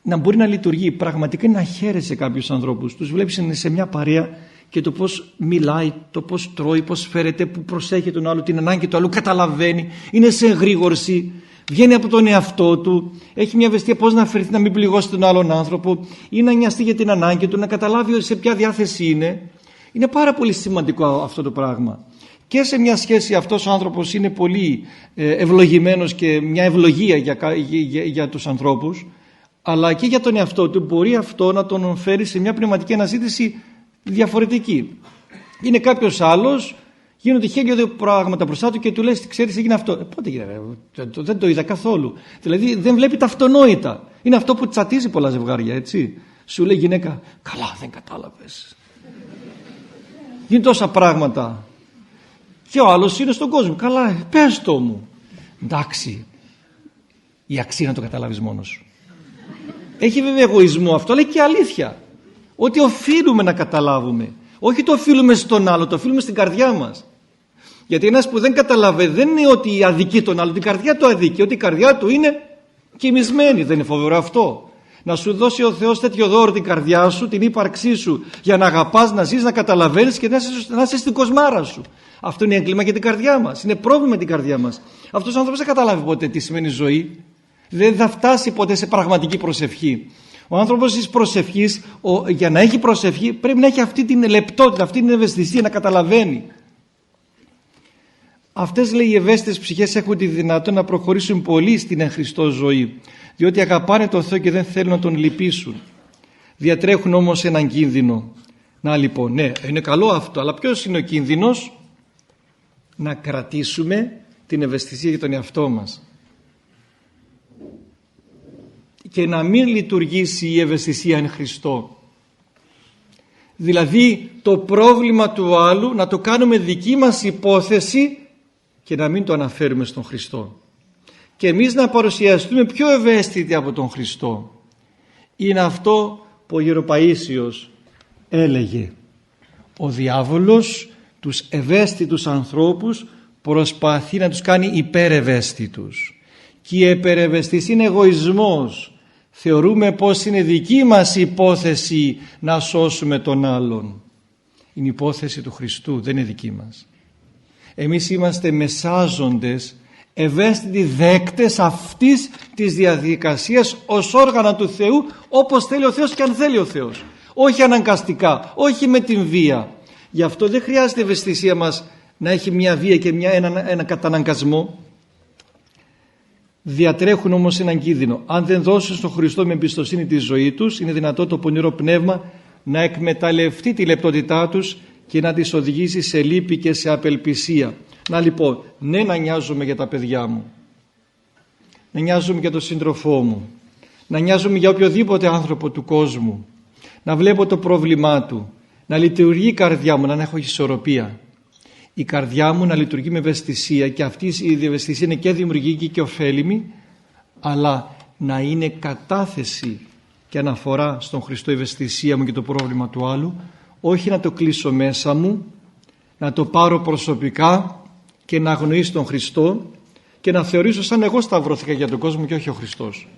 να μπορεί να λειτουργεί, πραγματικά να χαίρεσαι κάποιους ανθρώπους. Τους βλέπεις σε μια παρέα και το πώς μιλάει, το πώς τρώει, πώς φέρεται, που προσέχει τον άλλο, την ανάγκη του άλλου, καταλαβαίνει, είναι σε εγρήγορση, βγαίνει από τον εαυτό του, έχει μια ευαισθησία πώς να φερθεί, να μην πληγώσει τον άλλον άνθρωπο ή να νοιαστεί για την ανάγκη του, να καταλάβει σε ποια διάθεση είναι. Είναι πάρα πολύ σημαντικό αυτό το πράγμα. Και σε μια σχέση αυτός ο άνθρωπος είναι πολύ ευλογημένος και μια ευλογία για τους ανθρώπους, αλλά και για τον εαυτό του μπορεί αυτό να τον φέρει σε μια πνευματική αναζήτηση διαφορετική. Είναι κάποιος άλλος, γίνονται χίλια δύο πράγματα μπροστά του και του λες ξέρεις έγινε αυτό. Πότε έγινε, δεν το είδα καθόλου. Δηλαδή δεν βλέπει τα αυτονόητα. Είναι αυτό που τσατίζει πολλά ζευγάρια, έτσι. Σου λέει γυναίκα, καλά δεν κατάλαβες. Γίνονται τόσα πράγματα. Και ο άλλος είναι στον κόσμο. Καλά, πες το μου. Εντάξει, η αξία να το καταλάβεις μόνος σου. Έχει βέβαια εγωισμό αυτό, αλλά και αλήθεια. Ότι οφείλουμε να καταλάβουμε. Όχι το οφείλουμε στον άλλο, το οφείλουμε στην καρδιά μας. Γιατί ένας που δεν καταλαβαίνει δεν είναι ότι αδικεί τον άλλο, την καρδιά του αδικεί, ότι η καρδιά του είναι κοιμισμένη. Δεν είναι φοβερό αυτό? Να σου δώσει ο Θεός τέτοιο δώρο την καρδιά σου, την ύπαρξή σου, για να αγαπάς, να ζεις, να καταλαβαίνεις και να είσαι στην κοσμάρα σου. Αυτό είναι έγκλημα για την καρδιά μας. Είναι πρόβλημα με την καρδιά μας. Αυτός ο άνθρωπος δεν καταλάβει ποτέ τι σημαίνει ζωή. Δεν θα φτάσει ποτέ σε πραγματική προσευχή. Ο άνθρωπος της προσευχής, για να έχει προσευχή, πρέπει να έχει αυτή την λεπτότητα, αυτή την ευαισθησία, να καταλαβαίνει. Αυτές λέει οι ευαίσθητες ψυχές έχουν τη δυνατότητα να προχωρήσουν πολύ στην εν Χριστώ ζωή, διότι αγαπάνε τον Θεό και δεν θέλουν να τον λυπήσουν. Διατρέχουν όμως έναν κίνδυνο. Να λοιπόν, ναι, είναι καλό αυτό, αλλά ποιος είναι ο κίνδυνος? Να κρατήσουμε την ευαισθησία για τον εαυτό μας και να μην λειτουργήσει η ευαισθησία εν Χριστώ. Δηλαδή το πρόβλημα του άλλου να το κάνουμε δική μας υπόθεση και να μην το αναφέρουμε στον Χριστό. Και εμείς να παρουσιαστούμε πιο ευαίσθητοι από τον Χριστό. Είναι αυτό που ο Γεροπαΐσιος έλεγε. Ο διάβολος τους ευαίσθητους ανθρώπους προσπαθεί να τους κάνει υπερευαίσθητους. Και η υπερευαισθησία είναι εγωισμός. Θεωρούμε πως είναι δική μας υπόθεση να σώσουμε τον άλλον. Είναι υπόθεση του Χριστού, δεν είναι δική μας. Εμείς είμαστε μεσάζοντες, ευαίσθητοι δέκτες αυτής της διαδικασίας ως όργανα του Θεού, όπως θέλει ο Θεός και αν θέλει ο Θεός. Όχι αναγκαστικά, όχι με την βία. Γι' αυτό δεν χρειάζεται η ευαισθησία μας να έχει μια βία και ένα καταναγκασμό. Διατρέχουν όμως έναν κίνδυνο. Αν δεν δώσουν στον Χριστό με εμπιστοσύνη τη ζωή τους, είναι δυνατό το πονηρό πνεύμα να εκμεταλλευτεί τη λεπτότητά τους και να τις οδηγήσει σε λύπη και σε απελπισία. Να λοιπόν, ναι, να νοιάζομαι για τα παιδιά μου, να νοιάζομαι για τον σύντροφό μου, να νοιάζομαι για οποιοδήποτε άνθρωπο του κόσμου, να βλέπω το πρόβλημά του, να λειτουργεί η καρδιά μου, να έχω ισορροπία. Η καρδιά μου να λειτουργεί με ευαισθησία, και αυτή η ευαισθησία είναι και δημιουργική και ωφέλιμη, αλλά να είναι κατάθεση και αναφορά στον Χριστό η ευαισθησία μου και το πρόβλημα του άλλου, όχι να το κλείσω μέσα μου, να το πάρω προσωπικά και να αγνοήσω τον Χριστό και να θεωρήσω σαν εγώ σταυρώθηκα για τον κόσμο και όχι ο Χριστός.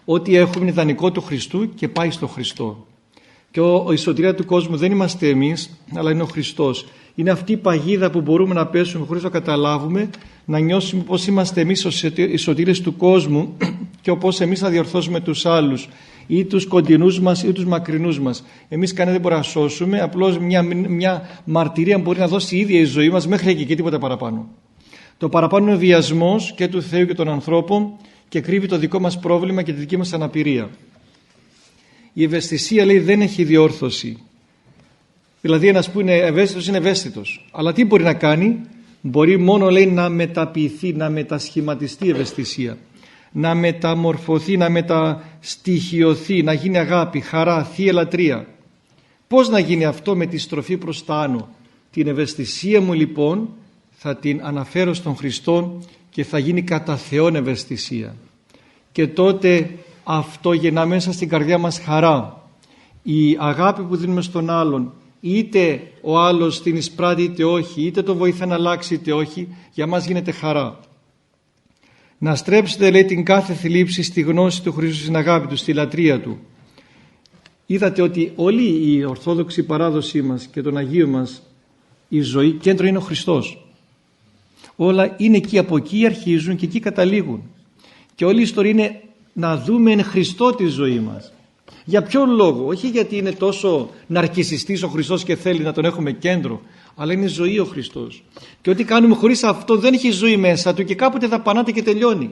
Ό,τι έχουμε είναι ιδανικό του Χριστού και πάει στο Χριστό. Και η σωτηρία του κόσμου δεν είμαστε εμείς, αλλά είναι ο Χριστός. Είναι αυτή η παγίδα που μπορούμε να πέσουμε χωρίς να καταλάβουμε, να νιώσουμε πως είμαστε εμείς οι σωτήρες του κόσμου και όπως εμείς θα διορθώσουμε τους άλλους, ή τους κοντινούς μας ή τους μακρινούς μας. Εμείς κανένα δεν μπορούμε να σώσουμε, απλώς μια μαρτυρία μπορεί να δώσει η ίδια η ζωή μας μέχρι εκεί και τίποτα παραπάνω. Το παραπάνω είναι ο βιασμός και του Θεού και των ανθρώπων και κρύβει το δικό μας πρόβλημα και τη δική μας αναπηρία. Η ευαισθησία, λέει, δεν έχει διόρθωση. Δηλαδή ένας που είναι ευαίσθητος είναι ευαίσθητος. Αλλά τι μπορεί να κάνει? Μπορεί μόνο, λέει, να μεταποιηθεί, να μετασχηματιστεί η ευαισθησία. Να μεταμορφωθεί, να μεταστοιχειωθεί, να γίνει αγάπη, χαρά, θεία λατρεία. Πώς να γίνει αυτό? Με τη στροφή προς τα άνω. Την ευαισθησία μου λοιπόν θα την αναφέρω στον Χριστό και θα γίνει κατά Θεόν ευαισθησία. Και τότε αυτό γεννά μέσα στην καρδιά μας χαρά. Η αγάπη που δίνουμε στον άλλον, είτε ο άλλος την εισπράττει είτε όχι, είτε το βοηθά να αλλάξει είτε όχι, για μας γίνεται χαρά. Να στρέψετε, λέει, την κάθε θλίψη στη γνώση του Χριστού, στην αγάπη του, στη λατρεία του. Είδατε ότι όλη η ορθόδοξη παράδοσή μας και των Αγίων μας, η ζωή, κέντρο είναι ο Χριστός. Όλα είναι εκεί, από εκεί αρχίζουν και εκεί καταλήγουν. Και όλη η ιστορία είναι να δούμε εν Χριστώ τη ζωή μας. Για ποιον λόγο? Όχι γιατί είναι τόσο ναρκισσιστής ο Χριστός και θέλει να τον έχουμε κέντρο, αλλά είναι ζωή ο Χριστός. Και ό,τι κάνουμε χωρίς αυτό δεν έχει ζωή μέσα του και κάποτε δαπανάται και τελειώνει.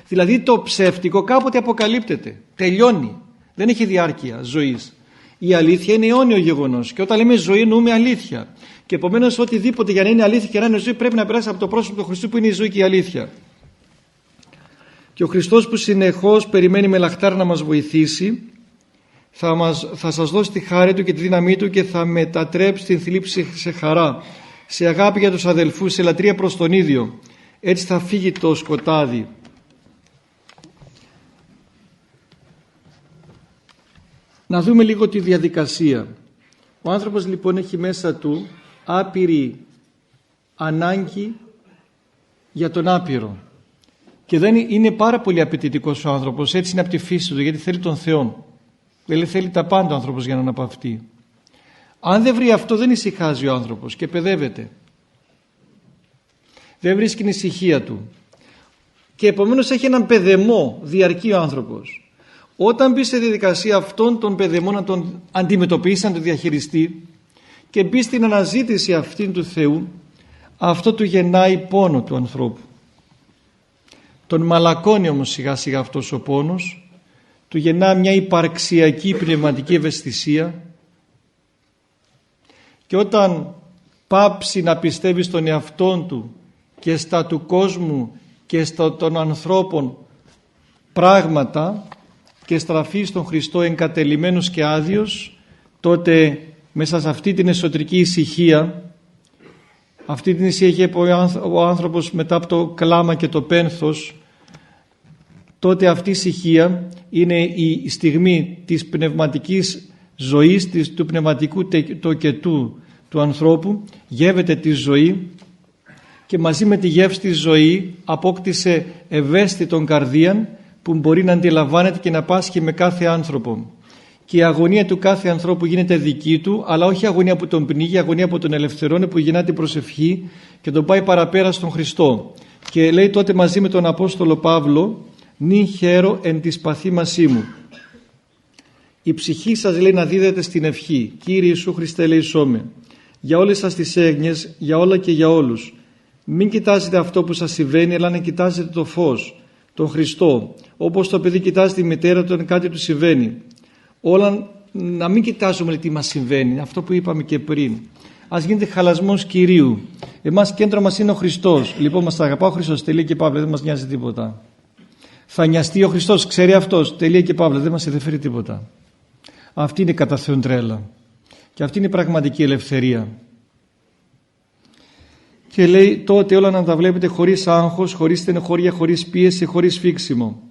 Δηλαδή το ψεύτικο κάποτε αποκαλύπτεται, τελειώνει, δεν έχει διάρκεια ζωής. Η αλήθεια είναι αιώνιο γεγονός και όταν λέμε ζωή εννοούμε αλήθεια. Και επομένως οτιδήποτε για να είναι αλήθεια και να είναι ζωή πρέπει να περάσει από το πρόσωπο του Χριστού που είναι η ζωή και η αλήθεια. Και ο Χριστός που συνεχώς περιμένει με λαχτάρα να μας βοηθήσει, θα σας δώσει τη χάρη του και τη δύναμή του και θα μετατρέψει την θλίψη σε χαρά, σε αγάπη για τους αδελφούς, σε λατρεία προς τον ίδιο. Έτσι θα φύγει το σκοτάδι. Να δούμε λίγο τη διαδικασία. Ο άνθρωπος λοιπόν έχει μέσα του άπειρη ανάγκη για τον άπειρο. Και δεν είναι πάρα πολύ απαιτητικός ο άνθρωπος, έτσι είναι από τη φύση του, γιατί θέλει τον Θεό. Δηλαδή θέλει τα πάντα ο άνθρωπος για να αναπαυτεί. Αν δεν βρει αυτό δεν ησυχάζει ο άνθρωπος και παιδεύεται. Δεν βρίσκει την ησυχία του. Και επομένως έχει έναν παιδεμό διαρκή ο άνθρωπος. Όταν μπει στη διαδικασία αυτών των παιδεμών να τον αντιμετωπίσει, να τον διαχειριστεί και μπει στην αναζήτηση αυτήν του Θεού, αυτό του γεννάει πόνο του ανθρώπου. Τον μαλακώνει όμως σιγά σιγά αυτός ο πόνος, του γεννά μια υπαρξιακή πνευματική ευαισθησία και όταν πάψει να πιστεύει στον εαυτόν του και στα του κόσμου και στα των ανθρώπων πράγματα και στραφεί στον Χριστό εγκατελειμμένος και άδειος, τότε μέσα σε αυτή την εσωτερική ησυχία, αυτή την ησυχία που ο άνθρωπος μετά από το κλάμα και το πένθος, τότε αυτή η ησυχία είναι η στιγμή της πνευματικής ζωής, του πνευματικού τοκετού του ανθρώπου, γεύεται τη ζωή και μαζί με τη γεύση της ζωή απόκτησε ευαίσθητον καρδίαν που μπορεί να αντιλαμβάνεται και να πάσχει με κάθε άνθρωπο. Και η αγωνία του κάθε ανθρώπου γίνεται δική του, αλλά όχι αγωνία που τον πνίγει, αγωνία που τον ελευθερώνει, που γεννά την προσευχή και τον πάει παραπέρα στον Χριστό. Και λέει τότε μαζί με τον Απόστολο Παύλο, «Νη χαίρο εν τη παθήμασή μου». Η ψυχή σας, λέει, να δίδεται στην ευχή. Κύριε Ιησού Χριστέ, ελεησόμαι. Για όλες σας τις έγνοιες, για όλα και για όλους. Μην κοιτάζετε αυτό που σας συμβαίνει, αλλά να κοιτάζετε το φως, τον Χριστό. Όπως το παιδί κοιτάζει τη μητέρα του όταν κάτι του συμβαίνει. να μην κοιτάζουμε τι μας συμβαίνει, αυτό που είπαμε και πριν. Ας γίνεται χαλασμός Κυρίου. Εμάς κέντρο μας είναι ο Χριστός. Λοιπόν, μας αγαπά ο Χριστός, τελεία και παύλα, δεν μας νοιάζει τίποτα. Θα νοιαστεί ο Χριστός, ξέρει αυτός, τελεία και παύλα, δεν μας ενδιαφέρει τίποτα. Αυτή είναι κατά Θεόν τρέλα. Και αυτή είναι η πραγματική ελευθερία. Και λέει τότε όλα να τα βλέπετε χωρίς άγχος, χωρίς στενοχώρια, χωρίς πίεση, χωρίς φίξιμο.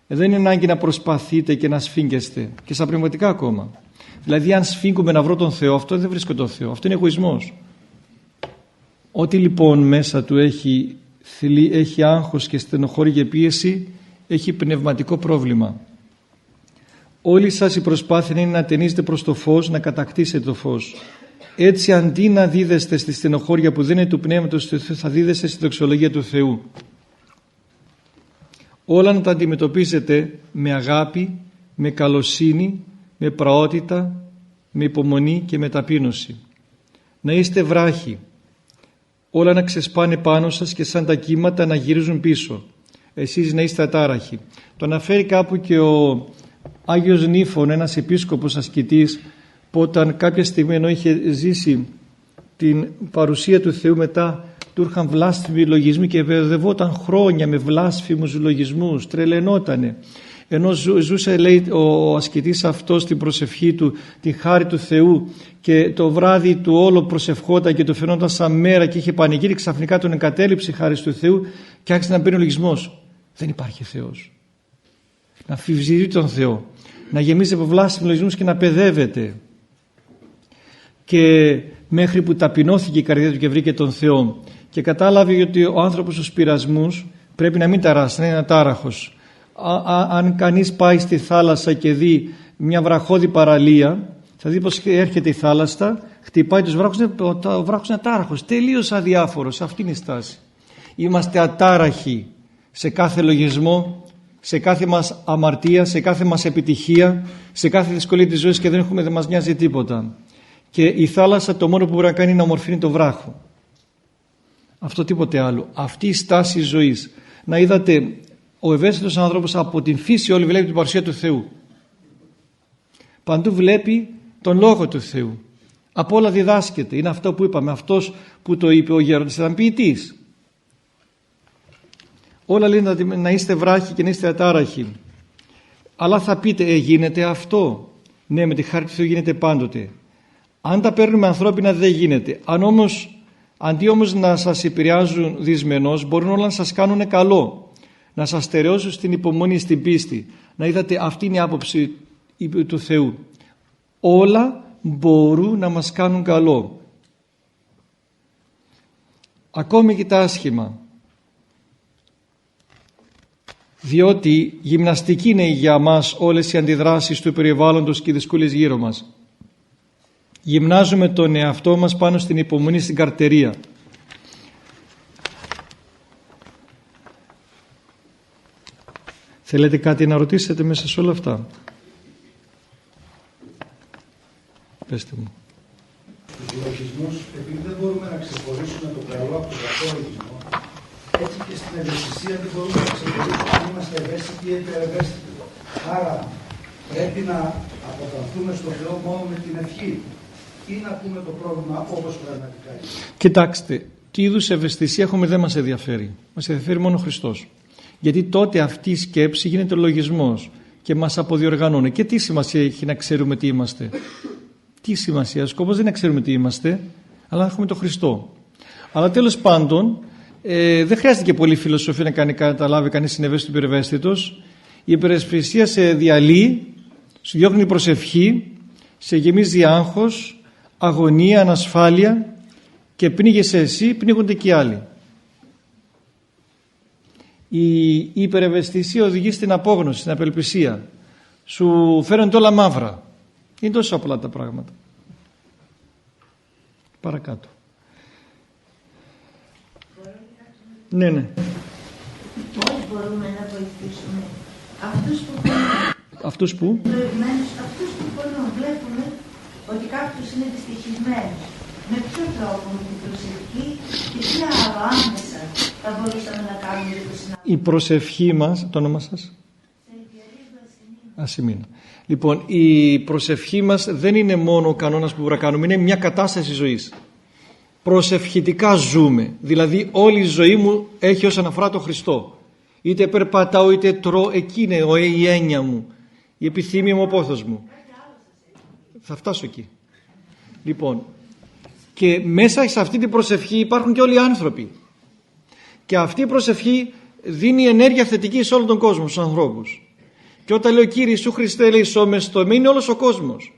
Δεν είναι ανάγκη να προσπαθείτε και να σφίγγεστε και στα πνευματικά ακόμα. Δηλαδή αν σφίγγουμε να βρω τον Θεό, αυτό δεν βρίσκω τον Θεό, αυτό είναι εγωισμός. Ό,τι λοιπόν μέσα του έχει άγχος και στενοχώρια και πίεση, έχει πνευματικό πρόβλημα. Όλη σας η προσπάθεια είναι να ταινίζετε προς το φως, να κατακτήσετε το φως. Έτσι αντί να δίδεστε στη στενοχώρια που δεν είναι του Πνεύματος του Θεού, θα δίδεστε στη δοξολογία του Θεού. Όλα να τα αντιμετωπίζετε με αγάπη, με καλοσύνη, με πραότητα, με υπομονή και με ταπείνωση. Να είστε βράχοι. Όλα να ξεσπάνε πάνω σας και σαν τα κύματα να γυρίζουν πίσω. Εσείς να είστε ατάραχοι. Το αναφέρει κάπου και ο Άγιος Νύφων, ένας επίσκοπος ασκητής, που όταν κάποια στιγμή ενώ είχε ζήσει την παρουσία του Θεού, μετά του είχαν βλάσφημοι λογισμοί και παιδευόταν χρόνια με βλάσφημους λογισμούς, τρελαινότανε. Ενώ ζούσε, λέει, ο ασκητής αυτός την προσευχή του, τη χάρη του Θεού, και το βράδυ του όλο προσευχόταν και του φαινόταν σαν μέρα και είχε πανηγύρι, ξαφνικά τον εγκατέλειψε η χάρη του Θεού και άρχισε να μπαίνει ο λογισμός. Δεν υπάρχει Θεός. Να αμφιβητεί τον Θεό, να γεμίζει από βλάσφημους λογισμούς και να παιδεύεται. Και μέχρι που ταπεινώθηκε η καρδιά του και βρήκε τον Θεό και κατάλαβε ότι ο άνθρωπος στους πειρασμούς πρέπει να μην ταράσει, να είναι ατάραχος. Αν κανείς πάει στη θάλασσα και δει μια βραχώδη παραλία, θα δει πως έρχεται η θάλασσα, χτυπάει τους βράχους, ο βράχος είναι ατάραχος, τελείως αδιάφορος. Αυτή είναι η στάση. Είμαστε ατάραχοι σε κάθε λογισμό, σε κάθε μας αμαρτία, σε κάθε μας επιτυχία, σε κάθε δυσκολία της ζωής και δεν μας νοιάζει τίποτα. Και η θάλασσα το μόνο που μπορεί να κάνει είναι να ομορφύνει το βράχο. Αυτό τίποτε άλλο. Αυτή η στάση ζωής. Να είδατε, ο ευαίσθητος άνθρωπος από την φύση όλη βλέπει την παρουσία του Θεού. Παντού βλέπει τον Λόγο του Θεού. Από όλα διδάσκεται. Είναι αυτό που είπαμε. Αυτός που το είπε ο γέροντας ήταν ποιητής. Όλα λένε να είστε βράχοι και να είστε ατάραχοι. Αλλά θα πείτε, γίνεται αυτό? Ναι, με τη χάρη του Θεού γίνεται πάντοτε. Αν τα παίρνουμε ανθρώπινα δεν γίνεται. Αντί όμως να σας επηρεάζουν δυσμενώς, μπορούν όλα να σας κάνουν καλό. Να σας στερεώσουν στην υπομονή, στην πίστη. Να είδατε, αυτή είναι η άποψη του Θεού. Όλα μπορούν να μας κάνουν καλό. Ακόμη και τα άσχημα. Διότι γυμναστική είναι για μας όλες οι αντιδράσεις του περιβάλλοντος και οι δυσκολίες γύρω μας. Γυμνάζουμε τον εαυτό μας πάνω στην υπομονή, στην καρτερία. Θέλετε κάτι να ρωτήσετε μέσα σε όλα αυτά? Πέστε μου. Τους λογισμούς, επειδή δεν μπορούμε να ξεχωρίσουμε το καλό από τον κακό λογισμό, έτσι και στην ευαισθησία δεν μπορούμε να ξεχωρίσουμε αν είμαστε ευαίσθητοι ή υπερευαίσθητοι. Άρα πρέπει να αποτανθούμε στο Θεό μόνο με την ευχή ή να πούμε το πρόβλημα όπως πραγματικά είναι. Κοιτάξτε, τι είδους ευαισθησία έχουμε δεν μας ενδιαφέρει. Μας ενδιαφέρει μόνο ο Χριστός. Γιατί τότε αυτή η σκέψη γίνεται λογισμός και μας αποδιοργανώνει. Και τι σημασία έχει να ξέρουμε τι είμαστε? Τι σημασία? Ο σκοπός δεν είναι να ξέρουμε τι είμαστε, αλλά να έχουμε τον Χριστό. Αλλά τέλος πάντων, δεν χρειάζεται και πολύ φιλοσοφία να καταλάβει κανείς είναι ευαίσθητος ή υπερευαίσθητος. Η υπερευαισθησία σε διαλύει, σου διώχνει προσευχή, σε γεμίζει άγχος, αγωνία, ανασφάλεια, και πνίγεσαι εσύ, πνίγονται και οι άλλοι. Η υπερευαισθησία οδηγεί στην απόγνωση, στην απελπισία. Σου φέρνονται όλα μαύρα. Είναι τόσο απλά τα πράγματα. Παρακάτω. Ναι. Πώς μπορούμε να βοηθήσουμε αυτούς που μπορούν? Βλέπουμε ότι κάποιος είναι δυστυχισμένος. Με ποιο τρόπο, με την προσευχή και τι άλλο άμεσα θα μπορούσαμε να κάνουμε για το συνάδελφο? Η προσευχή μας, το όνομα σας? Ασημίνα. Λοιπόν, η προσευχή μας δεν είναι μόνο ο κανόνας που μπορούμε να κάνουμε, είναι μια κατάσταση ζωής. Προσευχητικά ζούμε, δηλαδή όλη η ζωή μου έχει όσον αφορά τον Χριστό. Είτε περπατάω είτε τρώω, εκεί είναι η έννοια μου, η επιθυμία μου, ο πόθος μου. Θα φτάσω εκεί. Λοιπόν, και μέσα σε αυτή την προσευχή υπάρχουν και όλοι οι άνθρωποι. Και αυτή η προσευχή δίνει ενέργεια θετική σε όλον τον κόσμο, στους ανθρώπους. Και όταν λέω Κύριε Ιησού Χριστέ, λέει σώμεστο, είναι όλος ο κόσμος.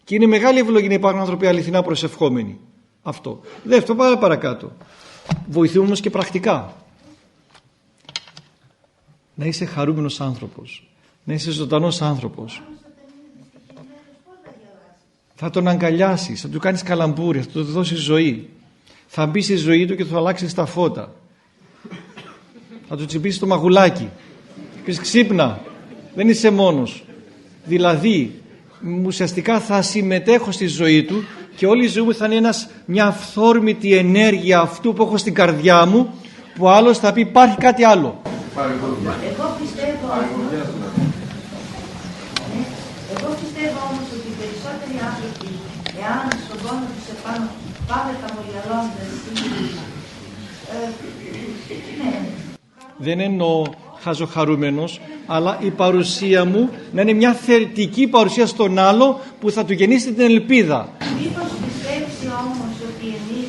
Και είναι μεγάλη ευλογία να υπάρχουν άνθρωποι αληθινά προσευχόμενοι. Αυτό. Δεύτερο, πάμε παρακάτω. Βοηθούμε όμως και πρακτικά. Να είσαι χαρούμενος άνθρωπος. Να είσαι ζωντανός άνθρωπος. Θα τον αγκαλιάσεις, θα του κάνεις καλαμπούρι, θα του δώσεις ζωή. Θα μπει στη ζωή του και θα αλλάξεις τα φώτα. Θα του τσιμπήσεις το μαγουλάκι. Πεις ξύπνα, δεν είσαι μόνος. Δηλαδή, ουσιαστικά θα συμμετέχω στη ζωή του και όλη η ζωή μου θα είναι μια αυθόρμητη ενέργεια αυτού που έχω στην καρδιά μου, που άλλος θα πει υπάρχει κάτι άλλο. Εγώ πιστεύω όμως ότι οι περισσότεροι άνθρωποι, εάν στον πόνο τους επάνω πάμε χαμογελώντας, δεν εννοώ χαζοχαρούμενος, αλλά η παρουσία μου να είναι μια θετική παρουσία στον άλλο που θα του γεννήσει την ελπίδα. Μήπως πιστέψει όμως ότι εμείς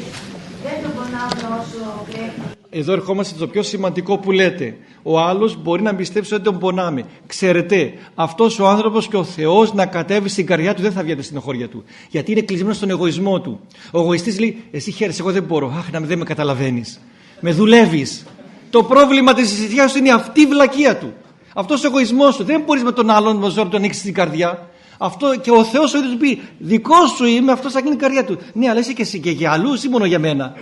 δεν τον πονάμε όσο πρέπει. Εδώ ερχόμαστε στο πιο σημαντικό που λέτε. Ο άλλος μπορεί να πιστέψει ότι τον πονάμε. Ξέρετε, αυτός ο άνθρωπος και ο Θεός να κατέβει στην καρδιά του δεν θα βγει στην στενοχώρια του. Γιατί είναι κλεισμένος στον εγωισμό του. Ο εγωιστής λέει: εσύ χαίρεσαι, εγώ δεν μπορώ. Αχ, δεν με καταλαβαίνεις. Με δουλεύεις. Το πρόβλημα της συζητιάς σου είναι αυτή η βλακεία του. Αυτός ο εγωισμός σου. Δεν μπορείς με τον άλλον με ζόρι να τον ανοίξεις στην καρδιά. Αυτό και ο Θεός ο ίδιος του πει: δικό σου είμαι, αυτός θα γίνει η καρδιά του. Ναι, αλλά είσαι και εσύ και για αλλούς ή μόνο για μένα.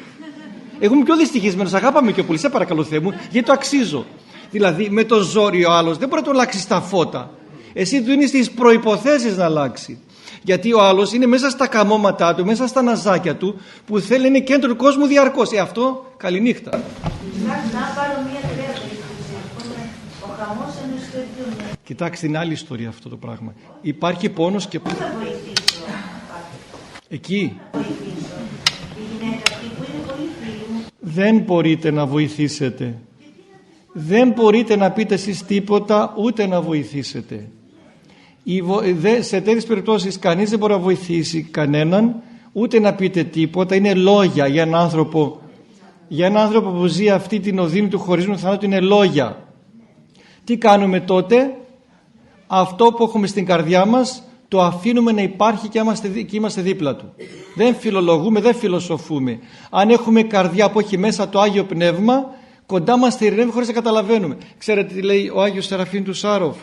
Εγώ είμαι πιο δυστυχισμένος, αγάπαμε πιο πολύ, σε παρακαλώ Θεέ μου, γιατί το αξίζω. Δηλαδή με το ζόρι ο άλλος δεν μπορεί να του αλλάξει τα φώτα. Εσύ του είναι στις προϋποθέσεις να αλλάξει. Γιατί ο άλλος είναι μέσα στα καμώματά του, μέσα στα ναζάκια του, που θέλει να είναι κέντρο του κόσμου διαρκώς. Αυτό καληνύχτα. Να πάρω μια τελευταία περίπτωση. Ο χαμός ενός παιδιού. Κοιτάξτε, είναι άλλη ιστορία αυτό το πράγμα. Υπάρχει πόνος και... Πού θα βοηθήσω? Εκεί. Δεν μπορείτε να βοηθήσετε. Δεν μπορείτε να πείτε εσείς τίποτα, ούτε να βοηθήσετε. Σε τέτοιες περιπτώσεις κανείς δεν μπορεί να βοηθήσει κανέναν, ούτε να πείτε τίποτα. Είναι λόγια για έναν άνθρωπο. Για έναν άνθρωπο που ζει αυτή την οδύνη του χωρισμού θανάτου είναι λόγια. Τι κάνουμε τότε? Αυτό που έχουμε στην καρδιά μας το αφήνουμε να υπάρχει και είμαστε δίπλα του. Δεν φιλολογούμε, δεν φιλοσοφούμε. Αν έχουμε καρδιά που έχει μέσα το Άγιο Πνεύμα, κοντά μας ειρηνεύει χωρίς να καταλαβαίνουμε. Ξέρετε τι λέει ο Άγιος Σεραφείμ του Σάροφ?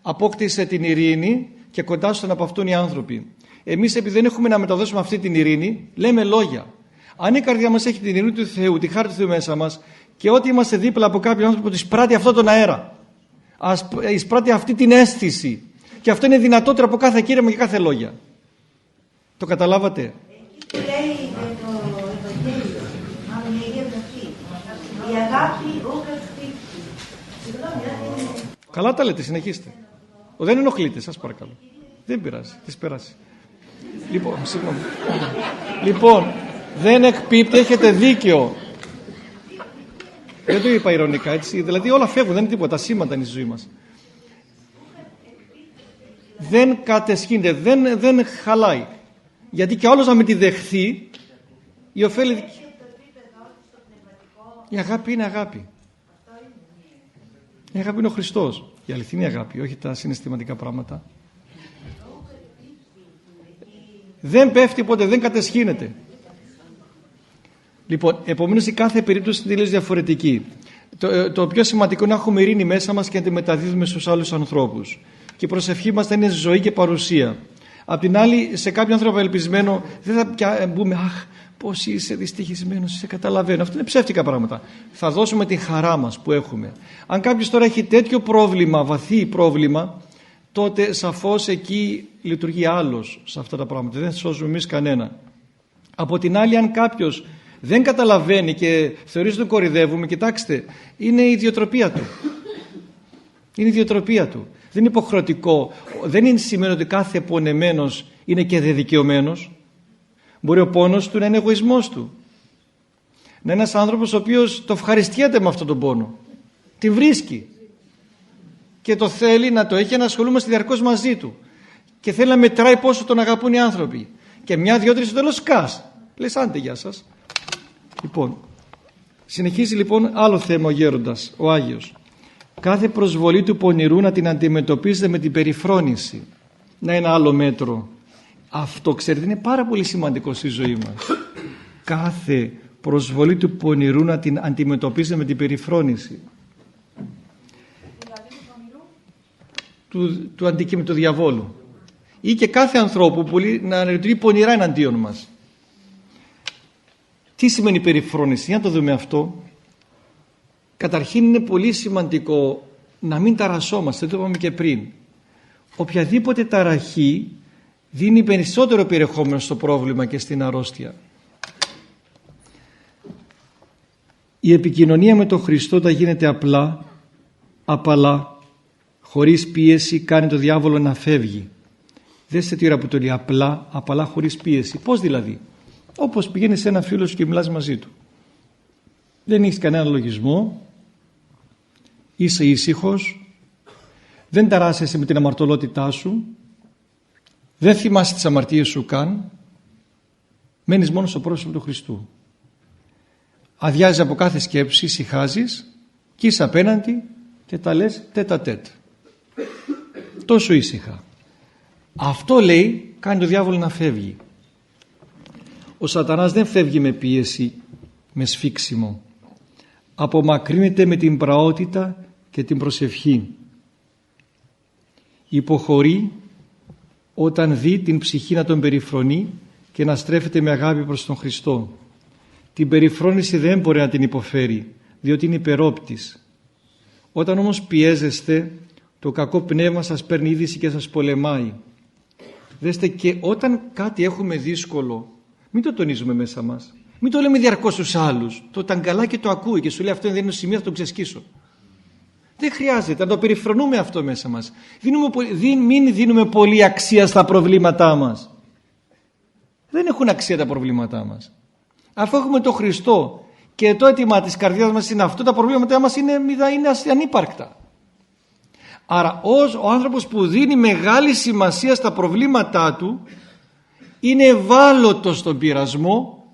Απόκτησε την ειρήνη και κοντά σου να παυτούν οι άνθρωποι. Εμείς επειδή δεν έχουμε να μεταδώσουμε αυτή την ειρήνη, λέμε λόγια. Αν η καρδιά μας έχει την ειρήνη του Θεού, τη χάρη του Θεού μέσα μας, και ότι είμαστε δίπλα από κάποιον άνθρωπο που εισπράττει αυτόν τον αέρα, εισπράττει αυτή την αίσθηση, και αυτό είναι δυνατότερο από κάθε κήρυγμα και κάθε λόγια. Το καταλάβατε? λέει το Ευαγγέλιο, μάλλον η Αγία Γραφή, η αγάπη ούκας χτύπτει. Καλά τα λέτε, συνεχίστε. Δεν ενοχλείτε, σας παρακαλώ. Δεν πειράζει, της περάσει. Λοιπόν, δεν εκπίπτει, έχετε δίκαιο. Δεν το είπα ειρωνικά, έτσι. Δηλαδή όλα φεύγουν, δεν είναι τίποτα, σήματα είναι η ζωή μας. Δεν κατεσχύνεται, δεν χαλάει. Γιατί και άλλος να με τη δεχθεί, η ωφέλη... Η αγάπη είναι αγάπη. Η αγάπη είναι ο Χριστός. Η αληθινή αγάπη, όχι τα συναισθηματικά πράγματα. Δεν πέφτει ποτέ, δεν κατεσχύνεται. Λοιπόν, επομένως η κάθε περίπτωση είναι τελείως διαφορετική. Το πιο σημαντικό είναι να έχουμε ειρήνη μέσα μας και να τη μεταδίδουμε στους άλλους ανθρώπους. Και η προσευχή μας θα είναι ζωή και παρουσία. Απ' την άλλη, σε κάποιον άνθρωπο ελπισμένο δεν θα μπούμε «Αχ, πώς είσαι δυστυχισμένος, σε καταλαβαίνω». Αυτό είναι ψεύτικα πράγματα. Θα δώσουμε τη χαρά μας που έχουμε. Αν κάποιος τώρα έχει τέτοιο πρόβλημα, βαθύ πρόβλημα, τότε σαφώς εκεί λειτουργεί άλλος σε αυτά τα πράγματα. Δεν σώζουμε εμείς κανένα. Από την άλλη, αν κάποιος δεν καταλαβαίνει και θεωρεί ότι τον κορυδεύουμε, κοιτάξτε, είναι η ιδιοτροπία του. Είναι η ιδιοτροπία του. Δεν είναι υποχρεωτικό. Δεν σημαίνει ότι κάθε πονεμένος είναι και δεδικαιωμένος. Μπορεί ο πόνος του να είναι εγωισμός του. Να είναι ένας άνθρωπος ο οποίος το ευχαριστιέται με αυτόν τον πόνο. Τη βρίσκει. Και το θέλει να το έχει, να ασχολούμαστε διαρκώς μαζί του. Και θέλει να μετράει πόσο τον αγαπούν οι άνθρωποι. Και μια, δυο, τρεις στο τέλος σκάς. Λες άντε γεια σας. Λοιπόν, συνεχίζει λοιπόν άλλο θέμα ο γέροντας, ο Άγιος. Κάθε προσβολή του πονηρού να την αντιμετωπίζετε με την περιφρόνηση. Να ένα άλλο μέτρο. Αυτό ξέρετε είναι πάρα πολύ σημαντικό στη ζωή μας. Κάθε προσβολή του πονηρού να την αντιμετωπίζετε με την περιφρόνηση. Του αντικείμενου του διαβόλου. Ή και κάθε ανθρώπου που να λειτουργεί πονηρά εναντίον μας. Τι σημαίνει περιφρόνηση? Για να το δούμε αυτό. Καταρχήν είναι πολύ σημαντικό να μην ταρασσόμαστε, το είπαμε και πριν. Οποιαδήποτε ταραχή δίνει περισσότερο περιεχόμενο στο πρόβλημα και στην αρρώστια. Η επικοινωνία με τον Χριστό όταν γίνεται απλά, απαλά, χωρίς πίεση, κάνει το διάβολο να φεύγει. Δέστε τι ώρα που το λέει, απλά, απαλά, χωρίς πίεση. Πώς δηλαδή? Όπως πηγαίνεις σε ένα φίλο σου και μιλάς μαζί του. Δεν έχεις κανένα λογισμό, είσαι ήσυχος, δεν ταράσσεσαι με την αμαρτωλότητά σου, δεν θυμάσαι τις αμαρτίες σου καν, μένεις μόνο στο πρόσωπο του Χριστού. Αδειάζεις από κάθε σκέψη, ησυχάζεις και είσαι απέναντι και τα λες τέτα-τέτ. Τόσο ήσυχα. Αυτό λέει κάνει το διάβολο να φεύγει. Ο σατανάς δεν φεύγει με πίεση, με σφίξιμο. Απομακρύνεται με την πραότητα και την προσευχή. Υποχωρεί όταν δει την ψυχή να τον περιφρονεί και να στρέφεται με αγάπη προς τον Χριστό. Την περιφρόνηση δεν μπορεί να την υποφέρει, διότι είναι υπερόπτης. Όταν όμως πιέζεστε, το κακό πνεύμα σας παίρνει είδηση και σας πολεμάει. Δέστε, και όταν κάτι έχουμε δύσκολο, μην το τονίζουμε μέσα μας. Μην το λέμε διαρκώς στους άλλους. Το ταγκαλάκι το ακούει και σου λέει αυτό δεν είναι σημείο, θα τον ξεσκίσω. Δεν χρειάζεται να το περιφρονούμε αυτό μέσα μας. Μην δίνουμε πολύ αξία στα προβλήματά μας. Δεν έχουν αξία τα προβλήματά μας. Αφού έχουμε τον Χριστό και το αίτημα της καρδιάς μας είναι αυτό, τα προβλήματά μας είναι ανύπαρκτα. Άρα ο άνθρωπος που δίνει μεγάλη σημασία στα προβλήματά του είναι ευάλωτος στον πειρασμό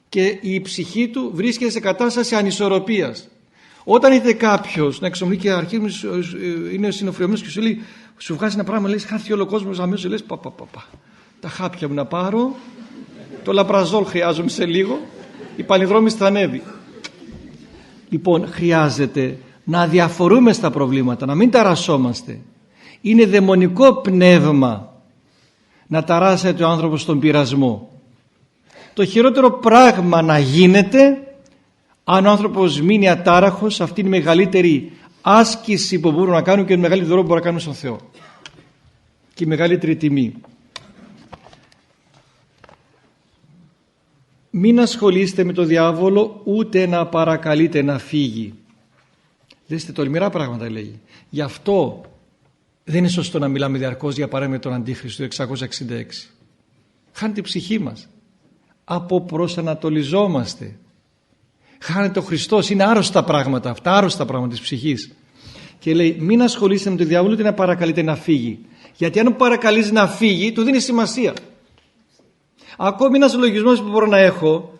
και η ψυχή του βρίσκεται σε κατάσταση ανισορροπίας. Όταν είτε κάποιος να εξομιλεί και αρχίζει, είναι συνοφριωμένος και σου λέει, σου βγάζει ένα πράγμα, λες χάθη όλο ο κόσμος, αμέσως λες τα χάπια μου να πάρω, το λαπραζόλ χρειάζομαι σε λίγο, η παλινδρόμηση θα ανέβει. Λοιπόν, χρειάζεται να διαφορούμε στα προβλήματα, να μην ταρασσόμαστε. Είναι δαιμονικό πνεύμα να ταράσσεται ο άνθρωπος στον πειρασμό. Το χειρότερο πράγμα να γίνεται, αν ο άνθρωπος μείνει ατάραχος, αυτή είναι η μεγαλύτερη άσκηση που μπορούν να κάνουν και η μεγαλύτερη δώρο που μπορούν να κάνουν στον Θεό. Και η μεγαλύτερη τιμή. Μην ασχολείστε με το διάβολο, ούτε να παρακαλείτε να φύγει. Δέστε, τολμηρά πράγματα λέγει. Γι' αυτό δεν είναι σωστό να μιλάμε διαρκώς για παράδειγμα τον Αντίχριστο 666. Χάνει την ψυχή μας. Αποπροσανατολιζόμαστε. Χάνεται ο Χριστός. Είναι άρρωστα πράγματα αυτά, άρρωστα πράγματα της ψυχής. Και λέει μην ασχολείστε με το διάβολο ούτε να παρακαλείτε να φύγει. Γιατί αν παρακαλείς να φύγει του δίνει σημασία. Ακόμη ένας λογισμός που μπορώ να έχω,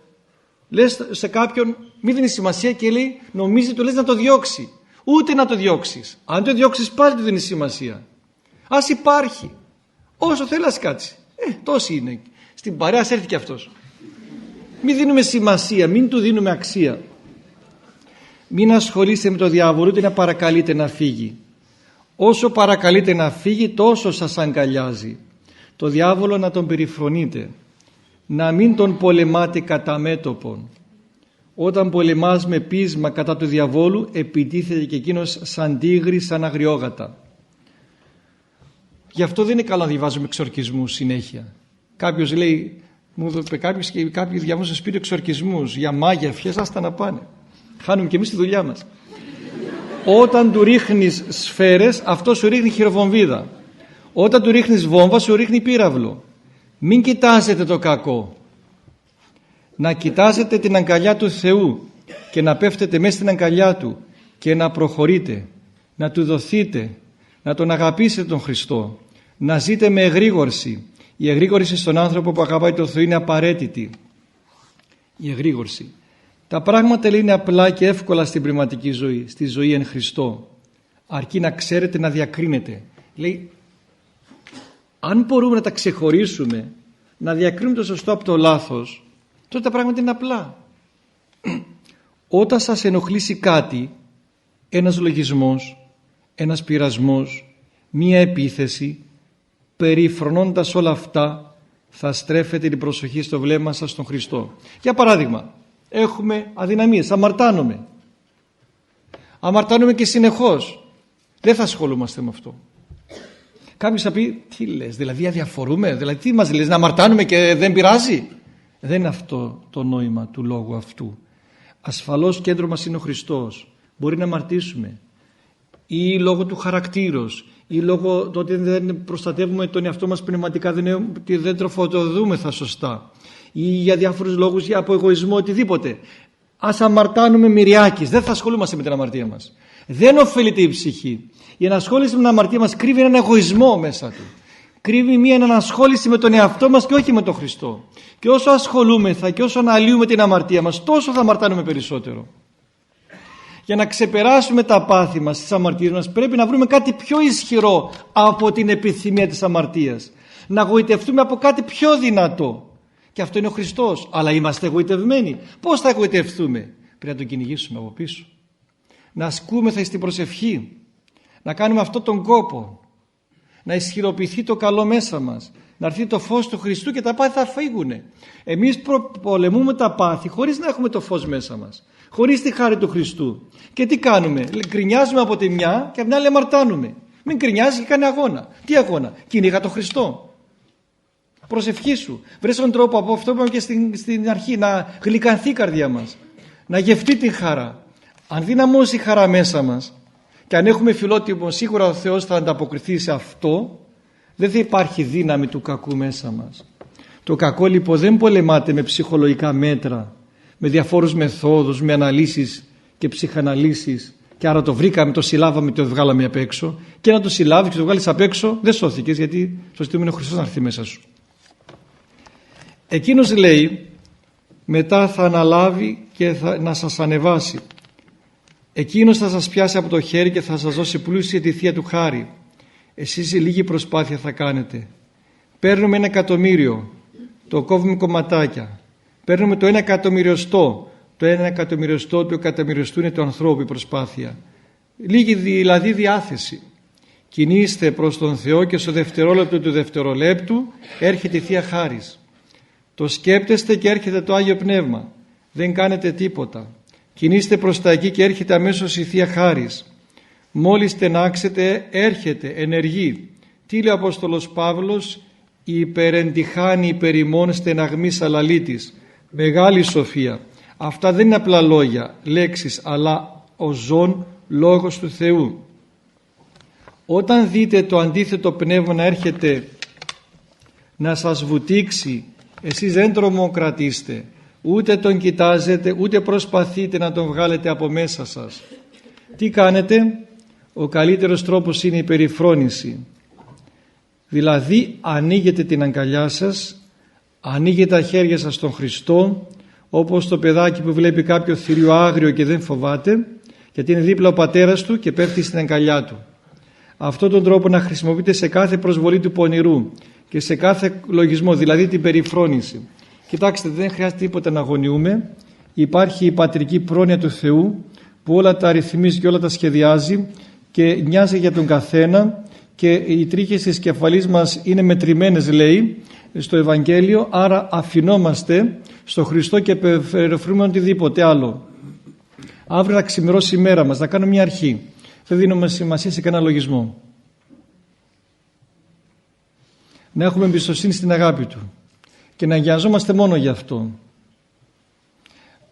λες σε κάποιον μην δίνει σημασία και λέει νομίζει του λες να το διώξει. Ούτε να το διώξεις. Αν το διώξεις πάλι του δίνει σημασία. Ας υπάρχει. Όσο θέλει ας κάτσει. Τόσοι είναι. Στην παρέα έρθει και αυτός. Μην δίνουμε σημασία, μην του δίνουμε αξία. Μην ασχολείστε με το διάβολο ούτε να παρακαλείτε να φύγει. Όσο παρακαλείτε να φύγει τόσο σας αγκαλιάζει. Το διάβολο να τον περιφρονείτε. Να μην τον πολεμάτε κατά μέτωπον. Όταν πολεμάς με πείσμα κατά του διαβόλου επιτίθεται και εκείνος σαν τίγρη, σαν αγριόγατα. Γι' αυτό δεν είναι καλό να διαβάζουμε εξορκισμούς συνέχεια. Κάποιος λέει, μου είπε κάποιος και κάποιοι διαβάζουν στο σπίτι εξορκισμούς για μάγια, ευχές, άστα να πάνε. Χάνουμε και εμείς τη δουλειά μας. Όταν του ρίχνεις σφαίρες, αυτό σου ρίχνει χειροβομβίδα. Όταν του ρίχνεις βόμβα, σου ρίχνει πύραυλο. Μην κοιτάζετε το κακό. Να κοιτάζετε την αγκαλιά του Θεού και να πέφτετε μέσα στην αγκαλιά Του και να προχωρείτε, να Του δοθείτε, να Τον αγαπήσετε τον Χριστό, να ζείτε με εγρήγορση. Η εγρήγορση στον άνθρωπο που αγαπάει τον Θεό είναι απαραίτητη. Η εγρήγορση. Τα πράγματα είναι απλά και εύκολα στην πνευματική ζωή, στη ζωή εν Χριστώ. Αρκεί να ξέρετε να διακρίνετε. Λέει, αν μπορούμε να τα ξεχωρίσουμε, να διακρίνουμε το σωστό από το λάθος, τότε τα πράγματα είναι απλά. Όταν σας ενοχλήσει κάτι, ένας λογισμός, ένας πειρασμός, μία επίθεση, περιφρονώντας όλα αυτά, θα στρέφετε την προσοχή στο βλέμμα σας στον Χριστό. Για παράδειγμα, έχουμε αδυναμίες, αμαρτάνουμε και συνεχώς. Δεν θα ασχολούμαστε με αυτό. Κάποιος θα πει, τι λες, δηλαδή αδιαφορούμε, δηλαδή τι μας λες, να αμαρτάνουμε και δεν πειράζει. Δεν είναι αυτό το νόημα του λόγου αυτού. Ασφαλώς κέντρο μας είναι ο Χριστός. Μπορεί να αμαρτήσουμε ή λόγω του χαρακτήρος ή λόγω του ότι δεν προστατεύουμε τον εαυτό μας πνευματικά, δεν τροφοδοτούμεθα σωστά ή για διάφορους λόγους, για από εγωισμό, οτιδήποτε. Ας αμαρτάνουμε μυριάκης, δεν θα ασχολούμαστε με την αμαρτία μας. Δεν ωφελείται η ψυχή. Η ενασχόληση με την αμαρτία μας κρύβει έναν εγωισμό μέσα του. Κρύβει μια ενασχόληση με τον εαυτό μας και όχι με τον Χριστό. Και όσο ασχολούμεθα και όσο αναλύουμε την αμαρτία μας, τόσο θα αμαρτάνουμε περισσότερο. Για να ξεπεράσουμε τα πάθη μας, τις αμαρτίες μας, πρέπει να βρούμε κάτι πιο ισχυρό από την επιθυμία της αμαρτίας. Να γοητευτούμε από κάτι πιο δυνατό. Και αυτό είναι ο Χριστός. Αλλά είμαστε εγωιτευμένοι. Πώς θα εγωιτευτούμε? Πρέπει να τον κυνηγήσουμε από πίσω. Να ασκούμεθα στην προσευχή. Να κάνουμε αυτόν τον κόπο. Να ισχυροποιηθεί το καλό μέσα μας. Να έρθει το φως του Χριστού και τα πάθη θα φύγουνε. Εμείς πολεμούμε τα πάθη χωρίς να έχουμε το φως μέσα μας. Χωρίς τη χάρη του Χριστού. Και τι κάνουμε? Γκρινιάζουμε από τη μια και από την άλλη αμαρτάνουμε. Μην γκρινιάζεις και κάνει αγώνα. Τι αγώνα? Κυνηγά τον Χριστό. Προσευχή σου. Βρες τον τρόπο, από αυτό που είπαμε και στην αρχή, να γλυκανθεί η καρδιά μας. Να γευτεί την χαρά. Αν δυναμώσει η χαρά μέσα μας και αν έχουμε φιλότιμο, σίγουρα ο Θεός θα ανταποκριθεί σε αυτό. Δεν θα υπάρχει δύναμη του κακού μέσα μας. Το κακό λοιπόν δεν πολεμάται με ψυχολογικά μέτρα, με διαφόρους μεθόδους, με αναλύσεις και ψυχαναλύσεις. Και άρα το βρήκαμε, το συλλάβαμε, το βγάλαμε απ' έξω. Και να το συλλάβεις και το βγάλεις απ' έξω, δεν σώθηκες, γιατί το ζητούμενο είναι ο Χριστός να έρθει μέσα σου. Εκείνος λέει, μετά θα αναλάβει και να σας ανεβάσει. Εκείνος θα σας πιάσει από το χέρι και θα σας δώσει πλούσια τη θεία του χάρη. Εσείς λίγη προσπάθεια θα κάνετε. Παίρνουμε 1 εκατομμύριο, το κόβουμε κομματάκια. Παίρνουμε το 1 εκατομμυριοστό. Το 1 εκατομμυριοστό του εκατομμυριοστού είναι το ανθρώπου η προσπάθεια. Λίγη δηλαδή διάθεση. Κινείστε προς τον Θεό και στο δευτερόλεπτο του δευτερολέπτου έρχεται η Θεία Χάρις. Το σκέπτεστε και έρχεται το Άγιο Πνεύμα. Δεν κάνετε τίποτα. Κινείστε προς τα εκεί και έρχεται αμέσως η Θεία Χάρις. Μόλις στενάξετε έρχεται, ενεργεί. Τι λέει ο Απόστολος Παύλος? Υπερεντυχάνει υπερημών στεναγμής αλαλήτης. Μεγάλη σοφία. Αυτά δεν είναι απλά λόγια, λέξεις, αλλά ο ζών λόγος του Θεού. Όταν δείτε το αντίθετο πνεύμα να έρχεται να σας βουτήξει, εσείς δεν τρομοκρατήστε, ούτε τον κοιτάζετε, ούτε προσπαθείτε να τον βγάλετε από μέσα σας. Τι κάνετε? Ο καλύτερος τρόπος είναι η περιφρόνηση. Δηλαδή ανοίγετε την αγκαλιά σας, ανοίγετε τα χέρια σας στον Χριστό, όπως το παιδάκι που βλέπει κάποιο θηρίο άγριο και δεν φοβάται, γιατί είναι δίπλα ο πατέρας του και πέφτει στην αγκαλιά του. Αυτόν τον τρόπο να χρησιμοποιείτε σε κάθε προσβολή του πονηρού και σε κάθε λογισμό, δηλαδή την περιφρόνηση. Κοιτάξτε, δεν χρειάζεται τίποτα να αγωνιούμε. Υπάρχει η πατρική πρόνοια του Θεού που όλα τα ρυθμίζει και όλα τα σχεδιάζει και νοιάζει για τον καθένα, και οι τρίχες της κεφαλής μας είναι μετρημένες, λέει στο Ευαγγέλιο, άρα αφινόμαστε στο Χριστό και περιφρονούμε οτιδήποτε άλλο. Αύριο θα ξημερώσει η μέρα μας, να κάνουμε μια αρχή. Δεν δίνουμε σημασία σε κανένα λογισμό. Να έχουμε εμπιστοσύνη στην αγάπη Του και να αγιαζόμαστε μόνο γι' αυτό.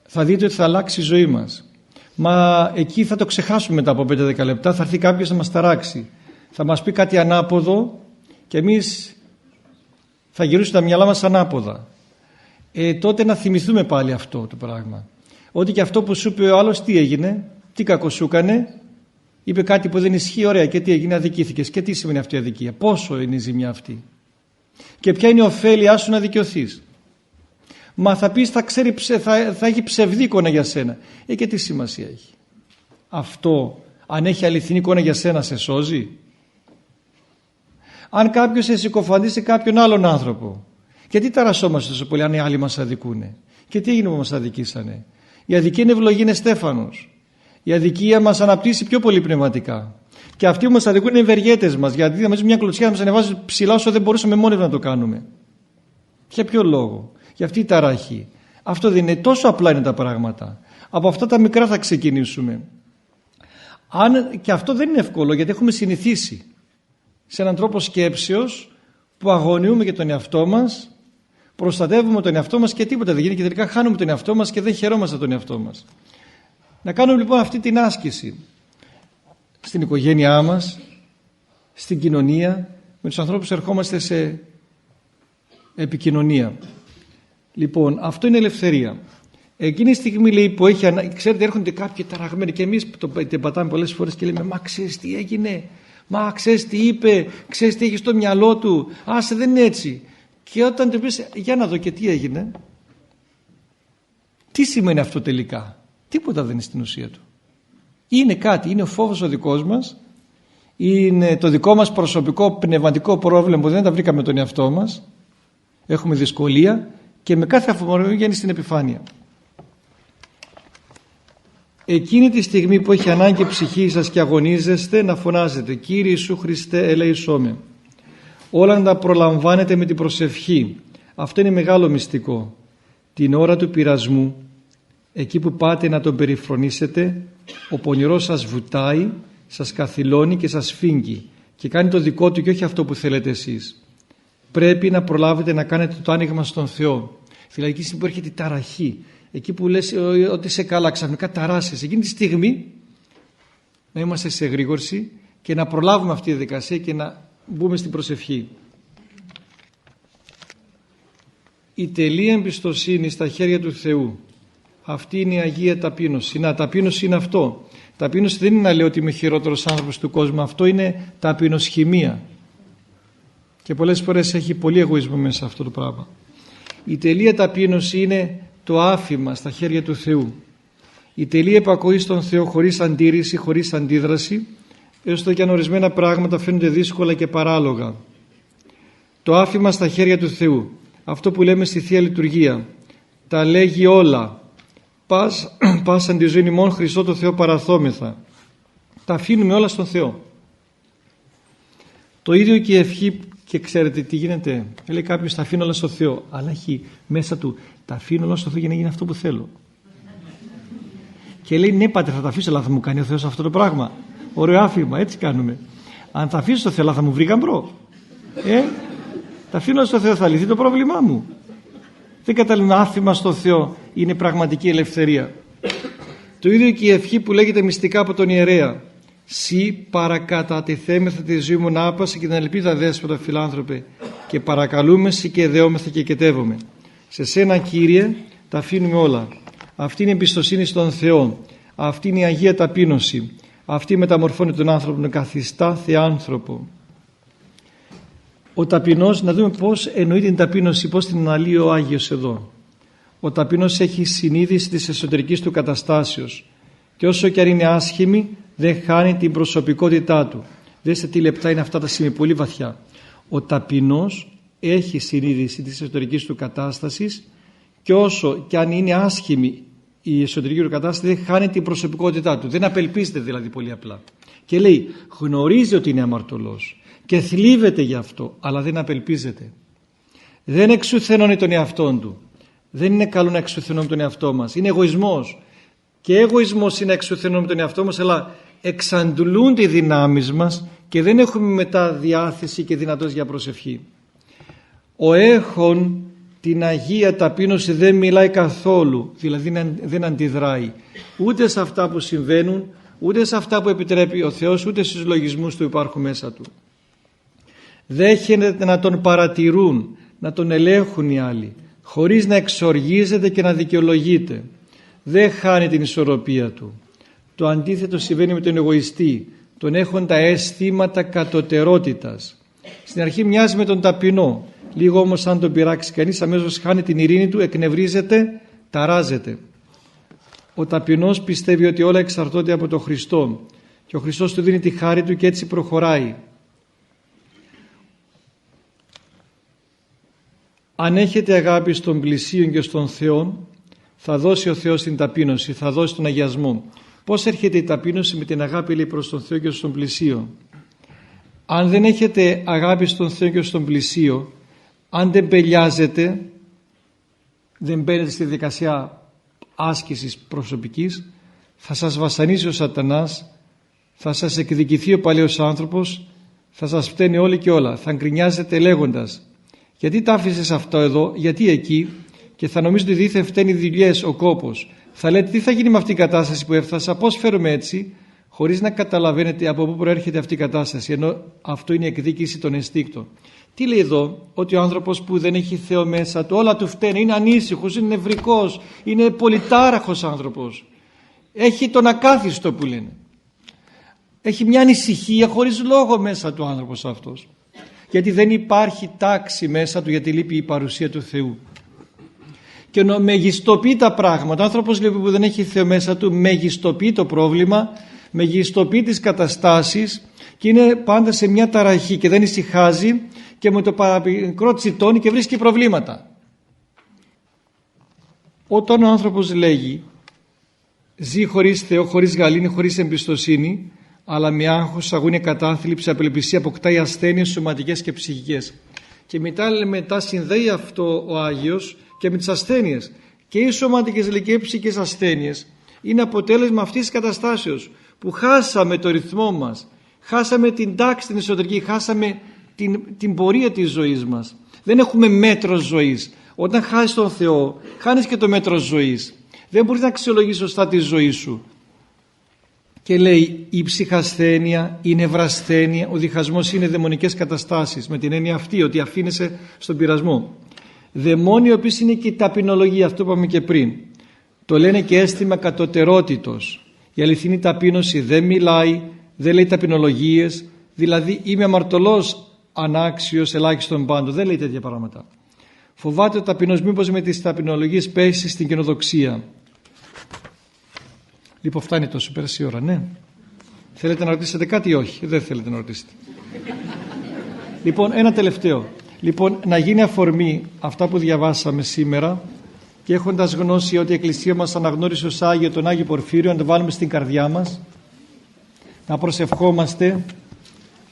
Θα δείτε ότι θα αλλάξει η ζωή μας. Μα εκεί θα το ξεχάσουμε μετά από 5-10 λεπτά, θα έρθει κάποιος να μας ταράξει. Θα μας πει κάτι ανάποδο και εμείς θα γυρίσουμε τα μυαλά μας ανάποδα. Τότε να θυμηθούμε πάλι αυτό το πράγμα. Ότι και αυτό που σου είπε ο άλλος, τι έγινε, τι κακό σου έκανε, είπε κάτι που δεν ισχύει, ωραία, και τι έγινε, αδικήθηκες. Και τι σημαίνει αυτή η αδικία, πόσο είναι η ζημιά αυτή. Και ποια είναι η ωφέλειά σου να δικαιωθείς. Μα θα πεις θα έχει ψευδή εικόνα για σένα. Και τι σημασία έχει. Αυτό, αν έχει αληθινή εικόνα για σένα, σε σώζει. Αν κάποιος σε συκοφαντήσει κάποιον άλλον άνθρωπο, γιατί ταρασσόμαστε τόσο πολύ αν οι άλλοι μας αδικούνε. Και τι έγινε που μας αδικήσανε. Η αδικία είναι ευλογή, είναι στέφανος. Η αδικία μας αναπτύσσει πιο πολύ πνευματικά. Και αυτοί που μας αδικούν είναι ευεργέτες μας, γιατί θα μας μια κλωτσιά να μας ανεβάζει ψηλά όσο δεν μπορούσαμε μόνοι να το κάνουμε. Για ποιο λόγο. Για αυτή η ταραχή. Αυτό δεν είναι, τόσο απλά είναι τα πράγματα. Από αυτά τα μικρά θα ξεκινήσουμε. Και αυτό δεν είναι εύκολο, γιατί έχουμε συνηθίσει σε έναν τρόπο σκέψεως που αγωνιούμε για τον εαυτό μας, προστατεύουμε τον εαυτό μας και τίποτα δεν γίνει και τελικά χάνουμε τον εαυτό μας και δεν χαιρόμαστε τον εαυτό μας. Να κάνουμε λοιπόν αυτή την άσκηση στην οικογένειά μας, στην κοινωνία, με τους ανθρώπους ερχόμαστε σε επικοινωνία. Λοιπόν, αυτό είναι ελευθερία. Εκείνη τη στιγμή, λέει, που έχει ξέρετε, έρχονται κάποιοι ταραγμένοι και εμείς το πατάμε πολλές φορές και λέμε, μα ξέρεις τι έγινε, μα ξέρεις τι είπε, ξέρεις τι έχει στο μυαλό του, άσε, δεν είναι έτσι. Και όταν του πεις, για να δω και τι έγινε, τι σημαίνει αυτό τελικά. Τίποτα δεν είναι στην ουσία του. Είναι κάτι, είναι ο φόβος ο δικός μας, είναι το δικό μας προσωπικό πνευματικό πρόβλημα που δεν τα βρήκαμε τον εαυτό μας, έχουμε δυσκολία και με κάθε αφορμή βγαίνει στην επιφάνεια. Εκείνη τη στιγμή που έχει ανάγκη η ψυχή σας και αγωνίζεστε, να φωνάζετε, Κύριε Ιησού Χριστέ, ελέησό με. Όλα να τα προλαμβάνετε με την προσευχή. Αυτό είναι μεγάλο μυστικό. Την ώρα του πειρασμού, εκεί που πάτε να τον περιφρονήσετε, ο πονηρός σας βουτάει, σας καθυλώνει και σας φίγγει και κάνει το δικό του και όχι αυτό που θέλετε εσείς. Πρέπει να προλάβετε να κάνετε το άνοιγμα στον Θεό. Δηλαδή εκεί που έρχεται η ταραχή, εκεί που λες ότι είσαι καλά, ξαφνικά ταράσσεσαι, εκείνη τη στιγμή να είμαστε σε εγρήγορση και να προλάβουμε αυτή τη διαδικασία και να μπούμε στην προσευχή. Η τελεία εμπιστοσύνη στα χέρια του Θεού. Αυτή είναι η Αγία Ταπείνωση. Να, ταπείνωση είναι αυτό. Ταπείνωση δεν είναι να λέω ότι είμαι χειρότερος άνθρωπος του κόσμου. Αυτό είναι ταπεινοσχημία. Και πολλές φορές έχει πολύ εγωισμό μέσα αυτό το πράγμα. Η τελεία ταπείνωση είναι το άφημα στα χέρια του Θεού. Η τελεία επακοή στον Θεό χωρίς αντίρρηση, χωρίς αντίδραση, έστω και αν ορισμένα πράγματα φαίνονται δύσκολα και παράλογα. Το άφημα στα χέρια του Θεού. Αυτό που λέμε στη Θεία Λειτουργία. Τα λέγει όλα. Πάσαν τη ζωή ημών Χριστό το Θεό παραθόμεθα. Τα αφήνουμε όλα στον Θεό. Το ίδιο και η ευχή, και ξέρετε τι γίνεται. Λέει κάποιος τα αφήνω όλα στον Θεό, αλλά έχει μέσα του τα αφήνω όλα στον Θεό για να γίνει αυτό που θέλω. Και λέει ναι πάτερ θα τα αφήσω, αλλά θα μου κάνει ο Θεός αυτό το πράγμα. Ωραίο άφημα, έτσι κάνουμε. Αν τα αφήσω στο Θεό, αλλά θα μου βρει γαμπρό. Τα αφήνω στο Θεό, θα λυθεί το πρόβλημά μου. Δεν καταλαβαίνω, άφημα στο Θεό είναι πραγματική ελευθερία. Το ίδιο και η ευχή που λέγεται μυστικά από τον ιερέα. Συ παρακατατεθέμεθα τη ζωή μου να άπασε και την ελπίδα δέσποτα φιλάνθρωπε και παρακαλούμε συ και δεόμεθα και κετεύομαι. Σε σένα Κύριε τα αφήνουμε όλα. Αυτή είναι η εμπιστοσύνη στον Θεό. Αυτή είναι η Αγία Ταπείνωση. Αυτή μεταμορφώνει τον άνθρωπο, τον καθιστά θεάνθρωπο. Ο ταπεινός, να δούμε πώς εννοεί την ταπείνωση, πώς την αναλύει ο Άγιος εδώ. Ο ταπεινός έχει συνείδηση της εσωτερικής του καταστάσεως και όσο και αν είναι άσχημη δεν χάνει την προσωπικότητά του. Δέστε τι λεπτά είναι αυτά τα σημεία, πολύ βαθιά. Ο ταπεινός έχει συνείδηση της εσωτερικής του κατάστασης και όσο και αν είναι άσχημη η εσωτερική του κατάσταση δεν χάνει την προσωπικότητά του. Δεν απελπίζεται δηλαδή πολύ απλά. Και λέει γνωρίζει ότι είναι αμαρτωλός και θλίβεται γι' αυτό, αλλά δεν απελπίζεται. Δεν εξουθενώνει τον εαυτόν του. Δεν είναι καλό να εξουθενώνουμε τον εαυτό μας. Είναι εγωισμός. Και εγωισμός είναι να εξουθενώνουμε τον εαυτό μας, αλλά εξαντλούνται οι δυνάμεις μας και δεν έχουμε μετά διάθεση και δυνατότητα για προσευχή. Ο έχων την Αγία Ταπείνωση δεν μιλάει καθόλου, δηλαδή δεν αντιδράει ούτε σε αυτά που συμβαίνουν, ούτε σε αυτά που επιτρέπει ο Θεός, ούτε στους λογισμούς του υπάρχουν μέσα του. Δέχεται να τον παρατηρούν, να τον ελέγχουν οι άλλοι, χωρίς να εξοργίζεται και να δικαιολογείται. Δεν χάνει την ισορροπία του. Το αντίθετο συμβαίνει με τον εγωιστή, τον έχοντα αισθήματα κατωτερότητας. Στην αρχή μοιάζει με τον ταπεινό, λίγο όμως αν τον πειράξει κανείς αμέσως χάνει την ειρήνη του, εκνευρίζεται, ταράζεται. Ο ταπεινός πιστεύει ότι όλα εξαρτώνται από τον Χριστό και ο Χριστός του δίνει τη χάρη του και έτσι προχωράει. Αν έχετε αγάπη στον πλησίον και στον Θεό, θα δώσει ο Θεός την ταπείνωση, θα δώσει τον αγιασμό. Πώς έρχεται η ταπείνωση? Με την αγάπη, λέει, προς τον Θεό και στον πλησίο. Αν δεν έχετε αγάπη στον Θεό και στον πλησίο, αν δεν πελιάζετε, δεν μπαίνετε στη δικασία άσκησης προσωπικής, θα σας βασανίσει ο σατανάς, θα σας εκδικηθεί ο παλαιός άνθρωπος, θα σας φταίνει όλοι και όλα, θα γκρινιάζετε λέγοντας γιατί τα άφησες αυτό εδώ, γιατί εκεί, και θα νομίζετε ότι δίθεν φταίνει οι δουλειές, ο κόπος. Θα λέτε τι θα γίνει με αυτή η κατάσταση που έφτασα, πώς φέρομαι έτσι, χωρίς να καταλαβαίνετε από πού προέρχεται αυτή η κατάσταση, ενώ αυτό είναι η εκδίκηση των ενστίκτων. Τι λέει εδώ? Ότι ο άνθρωπος που δεν έχει Θεό μέσα του, όλα του φταίνε, είναι ανήσυχος, είναι νευρικός, είναι πολυτάραχος άνθρωπος. Έχει τον ακάθιστο που λένε. Έχει μια ανησυχία χωρίς λόγο μέσα του άνθρωπος αυτός. Γιατί δεν υπάρχει τάξη μέσα του, γιατί λείπει η παρουσία του Θεού. Και μεγιστοποιεί τα πράγματα. Ο άνθρωπος λοιπόν, που δεν έχει Θεό μέσα του μεγιστοποιεί το πρόβλημα, μεγιστοποιεί τις καταστάσεις και είναι πάντα σε μια ταραχή και δεν ησυχάζει και με το παραμικρό τσιτώνει και βρίσκει προβλήματα. Όταν ο άνθρωπος λέγει ζει χωρίς Θεό, χωρίς γαλήνη, χωρίς εμπιστοσύνη, αλλά με άγχος, αγωνία, κατάθλιψη, απελπισία, αποκτάει ασθένειες σωματικές και ψυχικές. Και μετά συνδέει αυτό ο Άγιος και με τις ασθένειες. Και οι σωματικές και οι ψυχικές ασθένειες είναι αποτέλεσμα αυτής της καταστάσεως που χάσαμε το ρυθμό μας, χάσαμε την τάξη την εσωτερική, χάσαμε την πορεία της ζωής μας. Δεν έχουμε μέτρο ζωής. Όταν χάσεις τον Θεό, χάνεις και το μέτρο ζωής. Δεν μπορείς να αξιολογήσεις σωστά τη ζωή σου. Και λέει η ψυχασθένεια, η νευρασθένεια, ο διχασμός είναι δαιμονικές καταστάσεις, με την έννοια αυτή ότι αφήνεσαι στον πειρασμό. Δαιμόνιο επίσης είναι και η ταπεινολογία, αυτό που είπαμε και πριν. Το λένε και αίσθημα κατωτερότητος. Η αληθινή ταπείνωση δεν μιλάει, δεν λέει ταπεινολογίες, δηλαδή είμαι αμαρτωλός, ανάξιος, ελάχιστον πάντων, δεν λέει τέτοια πράγματα. Φοβάται ο ταπεινός μήπως με τις ταπεινολογίες πέσει στην καινοδοξία. Λοιπόν, φτάνει τόσο, πέρασε η ώρα, ναι. Θέλετε να ρωτήσετε κάτι ή όχι? Δεν θέλετε να ρωτήσετε. Λοιπόν, ένα τελευταίο. Λοιπόν, να γίνει αφορμή αυτά που διαβάσαμε σήμερα και έχοντας γνώση ότι η Εκκλησία μας αναγνώρισε ως Άγιο τον Άγιο Πορφύριο, να το βάλουμε στην καρδιά μας, να προσευχόμαστε,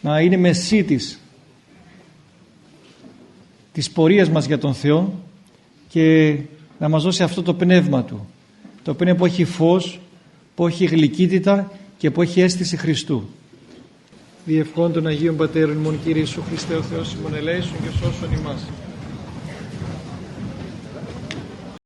να είναι μεσίτης της πορείας μας για τον Θεό και να μας δώσει αυτό το πνεύμα Του. Το πνεύμα που έχει φως, που έχει γλυκύτητα και που έχει αίσθηση Χριστού. Διευχών των Αγίων Πατέρων ημών, Κύριε Ιησού Χριστέ ο Θεός ημών ελέησον και σώσον ημάς.